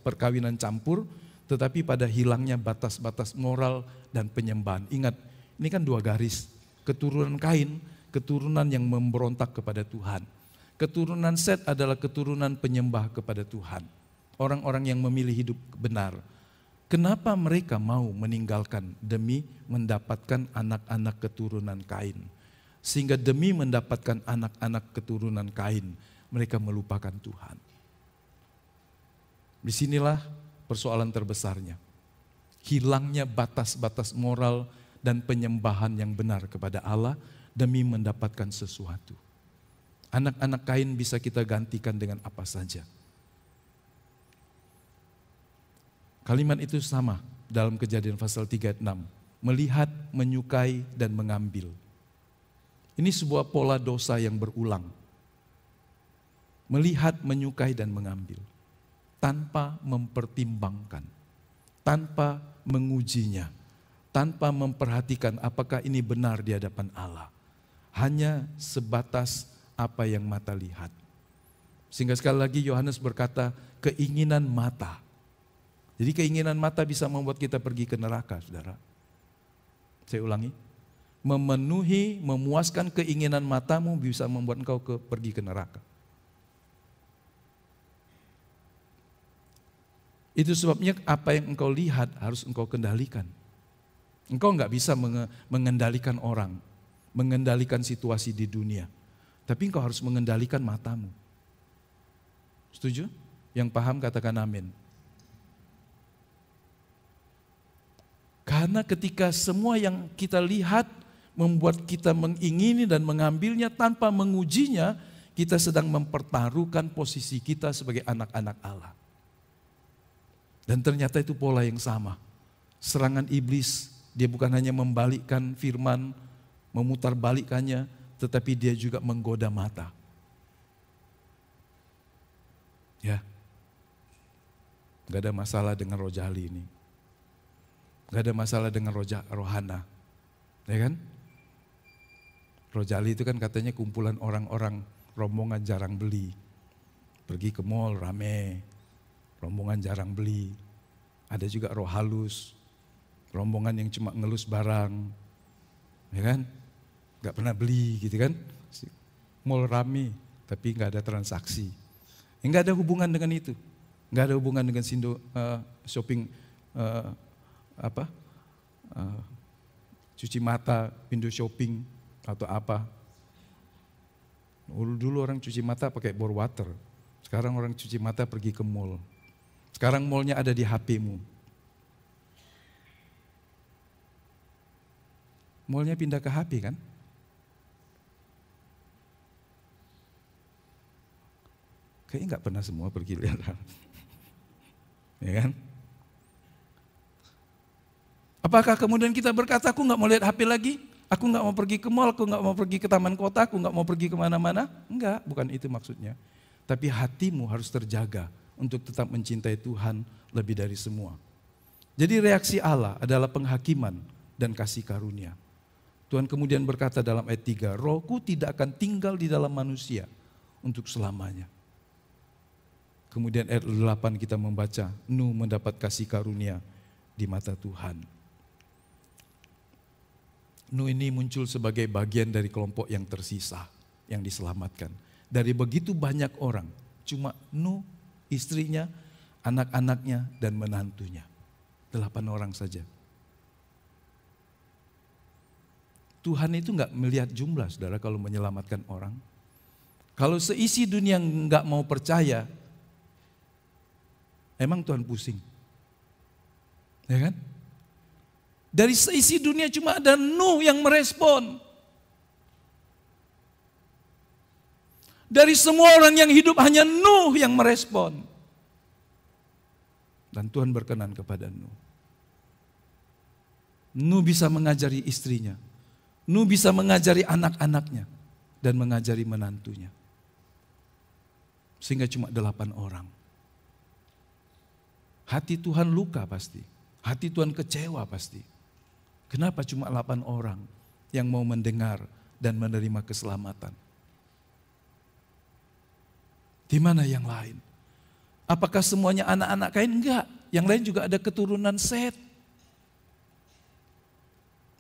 perkawinan campur, tetapi pada hilangnya batas-batas moral dan penyembahan. Ingat, ini kan 2 garis. Keturunan Kain, keturunan yang memberontak kepada Tuhan. Keturunan Set adalah keturunan penyembah kepada Tuhan. Orang-orang yang memilih hidup benar. Kenapa mereka mau meninggalkan demi mendapatkan anak-anak keturunan Kain? Sehingga demi mendapatkan anak-anak keturunan Kain, mereka melupakan Tuhan. Disinilah persoalan terbesarnya. Hilangnya batas-batas moral dan penyembahan yang benar kepada Allah demi mendapatkan sesuatu. Anak-anak Kain bisa kita gantikan dengan apa saja. Kalimat itu sama dalam Kejadian pasal 3 ayat 6. Melihat, menyukai, dan mengambil. Ini sebuah pola dosa yang berulang. Melihat, menyukai, dan mengambil. Tanpa mempertimbangkan. Tanpa mengujinya. Tanpa memperhatikan apakah ini benar di hadapan Allah. Hanya sebatas apa yang mata lihat. Sehingga sekali lagi Yohanes berkata, keinginan mata. Jadi keinginan mata bisa membuat kita pergi ke neraka, saudara. Saya ulangi, memenuhi, memuaskan keinginan matamu bisa membuat engkau pergi ke neraka. Itu sebabnya apa yang engkau lihat harus engkau kendalikan. Engkau nggak bisa mengendalikan orang, mengendalikan situasi di dunia. Tapi engkau harus mengendalikan matamu. Setuju? Yang paham katakan amin. Karena ketika semua yang kita lihat membuat kita mengingini dan mengambilnya tanpa mengujinya, kita sedang mempertaruhkan posisi kita sebagai anak-anak Allah. Dan ternyata itu pola yang sama. Serangan iblis, dia bukan hanya membalikkan firman, memutarbalikkannya, tetapi dia juga menggoda mata. Ya, gak ada masalah dengan Roh Jali ini. Gak ada masalah dengan rohana, ya kan? Rojali itu kan katanya kumpulan orang-orang rombongan jarang beli. Pergi ke mall rame, rombongan jarang beli. Ada juga roh halus, rombongan yang cuma ngelus barang, ya kan? Gak pernah beli gitu kan? Mall rame, tapi gak ada transaksi. Gak ada hubungan dengan itu. Gak ada hubungan dengan shopping, cuci mata, window shopping atau apa. Dulu orang cuci mata pakai bore water. Sekarang orang cuci mata pergi ke mall. Sekarang mallnya ada di HP-mu. Mallnya pindah ke HP kan? Kayaknya nggak pernah semua pergi lihat. Ya kan? Apakah kemudian kita berkata, aku nggak mau lihat HP lagi, aku nggak mau pergi ke mall, aku nggak mau pergi ke taman kota, aku nggak mau pergi kemana-mana? Enggak, bukan itu maksudnya. Tapi hatimu harus terjaga untuk tetap mencintai Tuhan lebih dari semua. Jadi reaksi Allah adalah penghakiman dan kasih karunia. Tuhan kemudian berkata dalam ayat 3, Rohku tidak akan tinggal di dalam manusia untuk selamanya. Kemudian ayat 8 kita membaca, Nuh mendapat kasih karunia di mata Tuhan. Nuh ini muncul sebagai bagian dari kelompok yang tersisa, yang diselamatkan. Dari begitu banyak orang, cuma Nuh, istrinya, anak-anaknya, dan menantunya. 8 orang saja. Tuhan itu nggak melihat jumlah, saudara, kalau menyelamatkan orang. Kalau seisi dunia nggak mau percaya, emang Tuhan pusing. Ya kan? Dari seisi dunia cuma ada Nuh yang merespon. Dari semua orang yang hidup hanya Nuh yang merespon. Dan Tuhan berkenan kepada Nuh. Nuh bisa mengajari istrinya. Nuh bisa mengajari anak-anaknya. Dan mengajari menantunya. Sehingga cuma 8 orang. Hati Tuhan luka pasti. Hati Tuhan kecewa pasti. Kenapa cuma 8 orang yang mau mendengar dan menerima keselamatan? Di mana yang lain? Apakah semuanya anak-anak Kain? Enggak. Yang lain juga ada keturunan Set.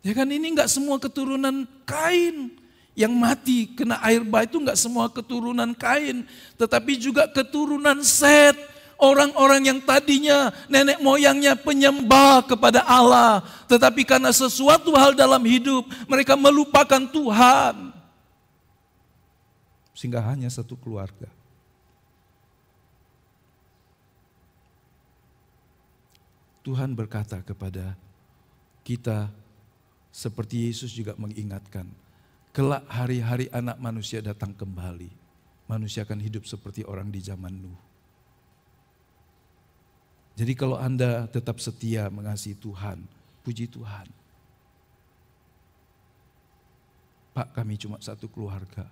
Ya kan, ini enggak semua keturunan Kain. Yang mati kena air bah itu enggak semua keturunan Kain. Tetapi juga keturunan Set. Orang-orang yang tadinya nenek moyangnya penyembah kepada Allah. Tetapi karena sesuatu hal dalam hidup, mereka melupakan Tuhan. Sehingga hanya satu keluarga. Tuhan berkata kepada kita, seperti Yesus juga mengingatkan, kelak hari-hari anak manusia datang kembali. Manusia akan hidup seperti orang di zaman Nuh. Jadi kalau Anda tetap setia mengasihi Tuhan, puji Tuhan. Pak, kami cuma satu keluarga.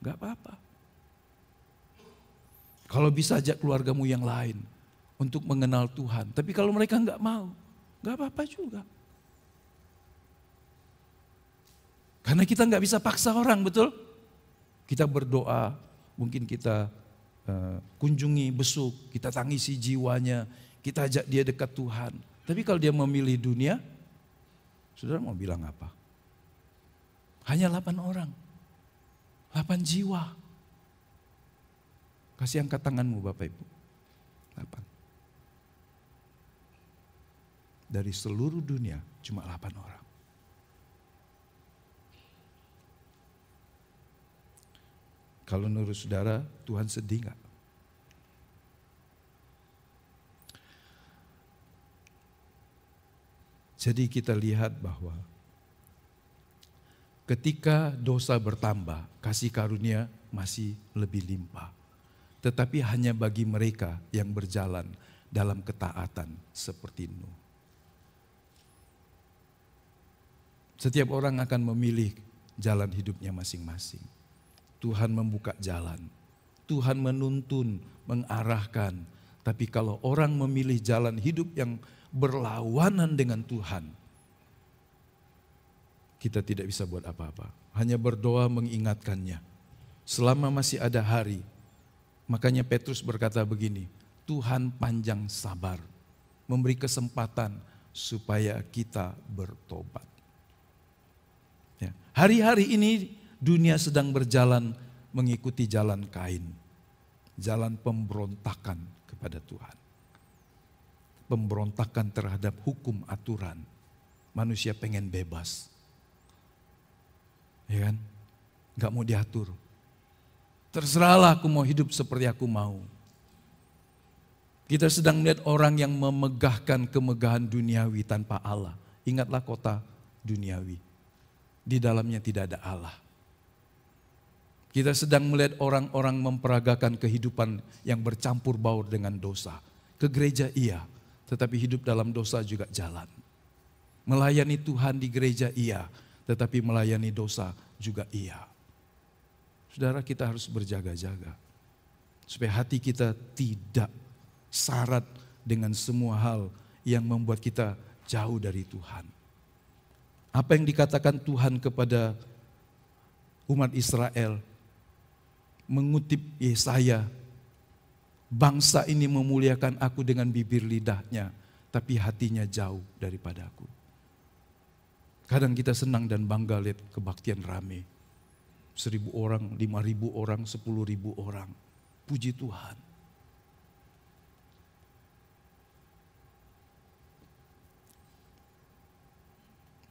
Enggak apa-apa. Kalau bisa ajak keluargamu yang lain untuk mengenal Tuhan. Tapi kalau mereka enggak mau, enggak apa-apa juga. Karena kita enggak bisa paksa orang, betul? Kita berdoa, mungkin kita kunjungi, besuk, kita tangisi jiwanya, kita ajak dia dekat Tuhan. Tapi kalau dia memilih dunia, saudara mau bilang apa? Hanya 8 orang, 8 jiwa. Kasih angkat tanganmu Bapak Ibu. 8. Dari seluruh dunia cuma 8 orang. Kalau menurut saudara, Tuhan sedih enggak? Jadi kita lihat bahwa ketika dosa bertambah, kasih karunia masih lebih limpah. Tetapi hanya bagi mereka yang berjalan dalam ketaatan seperti Nuh. Setiap orang akan memilih jalan hidupnya masing-masing. Tuhan membuka jalan, Tuhan menuntun, mengarahkan. Tapi kalau orang memilih jalan hidup yang berlawanan dengan Tuhan, kita tidak bisa buat apa-apa. Hanya berdoa mengingatkannya. Selama masih ada hari, makanya Petrus berkata begini, Tuhan panjang sabar, memberi kesempatan supaya kita bertobat. Ya. Hari-hari ini dunia sedang berjalan mengikuti jalan Kain. Jalan pemberontakan kepada Tuhan. Pemberontakan terhadap hukum aturan. Manusia pengen bebas. Ya kan? Gak mau diatur. Terserahlah aku mau hidup seperti aku mau. Kita sedang melihat orang yang memegahkan kemegahan duniawi tanpa Allah. Ingatlah kota duniawi. Di dalamnya tidak ada Allah. Kita sedang melihat orang-orang memperagakan kehidupan yang bercampur baur dengan dosa. Ke gereja iya, tetapi hidup dalam dosa juga jalan. Melayani Tuhan di gereja iya, tetapi melayani dosa juga iya. Saudara, kita harus berjaga-jaga. Supaya hati kita tidak syarat dengan semua hal yang membuat kita jauh dari Tuhan. Apa yang dikatakan Tuhan kepada umat Israel, mengutip Yesaya, bangsa ini memuliakan aku dengan bibir lidahnya, tapi hatinya jauh daripadaku. Kadang kita senang dan bangga lihat kebaktian rame. 1.000 orang, 5.000 orang, 10.000 orang. Puji Tuhan.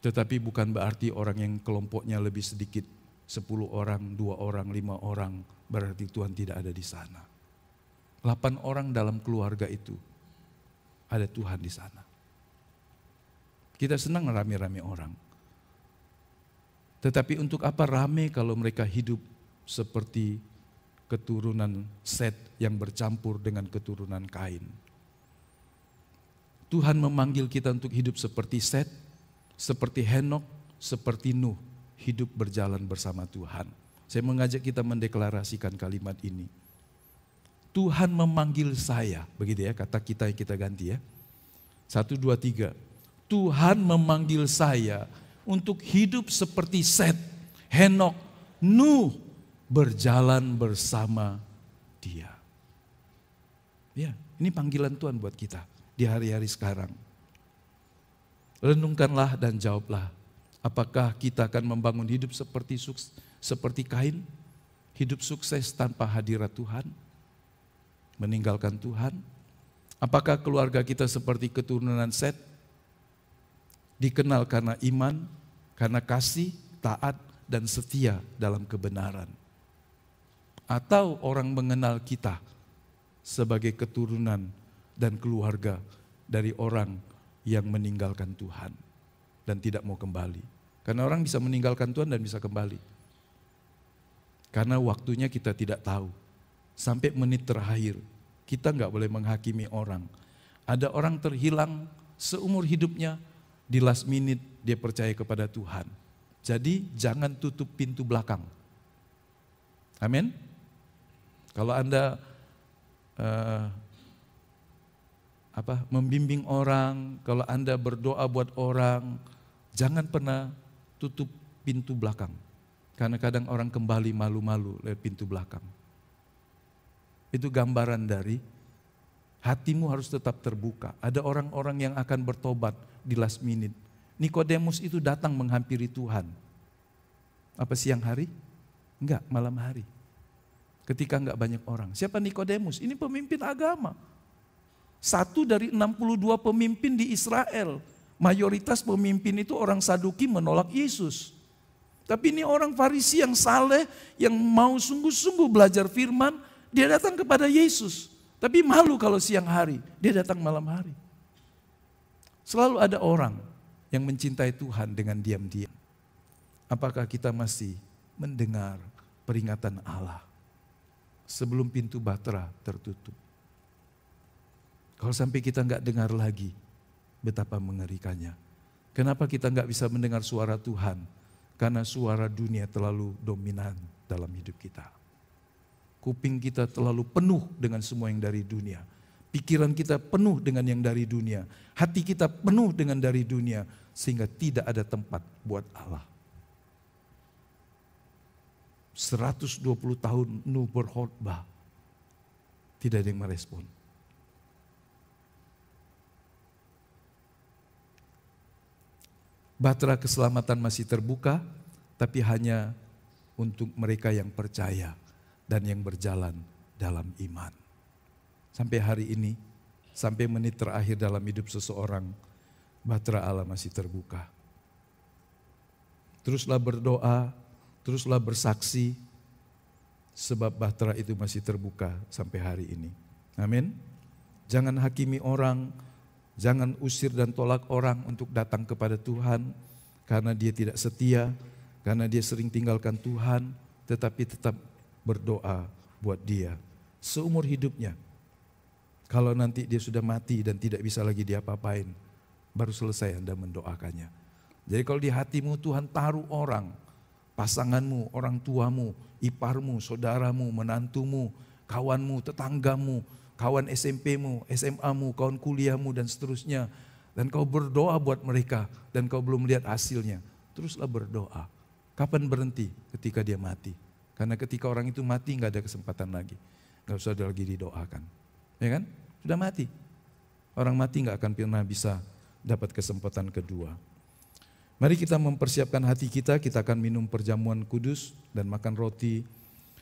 Tetapi bukan berarti orang yang kelompoknya lebih sedikit, 10 orang, 2 orang, 5 orang, berarti Tuhan tidak ada di sana. 8 orang dalam keluarga itu, ada Tuhan di sana. Kita senang rame-rame orang. Tetapi untuk apa rame kalau mereka hidup seperti keturunan Set yang bercampur dengan keturunan Kain? Tuhan memanggil kita untuk hidup seperti Set, seperti Henok, seperti Nuh. Hidup berjalan bersama Tuhan. Saya mengajak kita mendeklarasikan kalimat ini. Tuhan memanggil saya, begitu ya kata kita yang kita ganti ya. 1, 2, 3. Tuhan memanggil saya untuk hidup seperti Set, Henok, Nuh, berjalan bersama Dia. Ya, ini panggilan Tuhan buat kita di hari-hari sekarang. Renungkanlah dan jawablah. Apakah kita akan membangun hidup seperti Kain? Hidup sukses tanpa hadirat Tuhan? Meninggalkan Tuhan? Apakah keluarga kita seperti keturunan Set? Dikenal karena iman, karena kasih, taat, dan setia dalam kebenaran. Atau orang mengenal kita sebagai keturunan dan keluarga dari orang yang meninggalkan Tuhan dan tidak mau kembali. Karena orang bisa meninggalkan Tuhan dan bisa kembali. Karena waktunya kita tidak tahu. Sampai menit terakhir, kita nggak boleh menghakimi orang. Ada orang terhilang seumur hidupnya, di last minute dia percaya kepada Tuhan. Jadi jangan tutup pintu belakang. Amin. Kalau Anda membimbing orang, kalau Anda berdoa buat orang, jangan pernah tutup pintu belakang. Karena kadang orang kembali malu-malu lewat pintu belakang. Itu gambaran dari hatimu harus tetap terbuka. Ada orang-orang yang akan bertobat di last minute. Nikodemus itu datang menghampiri Tuhan. Apa siang hari? Enggak, malam hari. Ketika enggak banyak orang. Siapa Nikodemus? Ini pemimpin agama. Satu dari 62 pemimpin di Israel. Mayoritas pemimpin itu orang Saduki menolak Yesus. Tapi ini orang Farisi yang saleh, yang mau sungguh-sungguh belajar firman, dia datang kepada Yesus. Tapi malu kalau siang hari, dia datang malam hari. Selalu ada orang yang mencintai Tuhan dengan diam-diam. Apakah kita masih mendengar peringatan Allah sebelum pintu bahtera tertutup? Kalau sampai kita enggak dengar lagi, betapa mengerikannya. Kenapa kita enggak bisa mendengar suara Tuhan? Karena suara dunia terlalu dominan dalam hidup kita. Kuping kita terlalu penuh dengan semua yang dari dunia. Pikiran kita penuh dengan yang dari dunia. Hati kita penuh dengan dari dunia. Sehingga tidak ada tempat buat Allah. 120 tahun Nuh berkhotbah. Tidak ada yang merespon. Bahtera keselamatan masih terbuka, tapi hanya untuk mereka yang percaya dan yang berjalan dalam iman. Sampai hari ini, sampai menit terakhir dalam hidup seseorang, bahtera Allah masih terbuka. Teruslah berdoa, teruslah bersaksi, sebab bahtera itu masih terbuka sampai hari ini. Amin. Jangan hakimi orang, jangan usir dan tolak orang untuk datang kepada Tuhan, karena dia tidak setia, karena dia sering tinggalkan Tuhan, tetapi tetap berdoa buat dia seumur hidupnya. Kalau nanti dia sudah mati dan tidak bisa lagi diapa-apain, baru selesai Anda mendoakannya. Jadi kalau di hatimu Tuhan taruh orang, pasanganmu, orang tuamu, iparmu, saudaramu, menantumu, kawanmu, tetanggamu, kawan SMP-mu, SMA-mu, kawan kuliahmu dan seterusnya. Dan kau berdoa buat mereka dan kau belum melihat hasilnya. Teruslah berdoa. Kapan berhenti? Ketika dia mati. Karena ketika orang itu mati nggak ada kesempatan lagi. Nggak usah lagi didoakan. Ya kan? Sudah mati. Orang mati nggak akan pernah bisa dapat kesempatan kedua. Mari kita mempersiapkan hati kita akan minum perjamuan kudus dan makan roti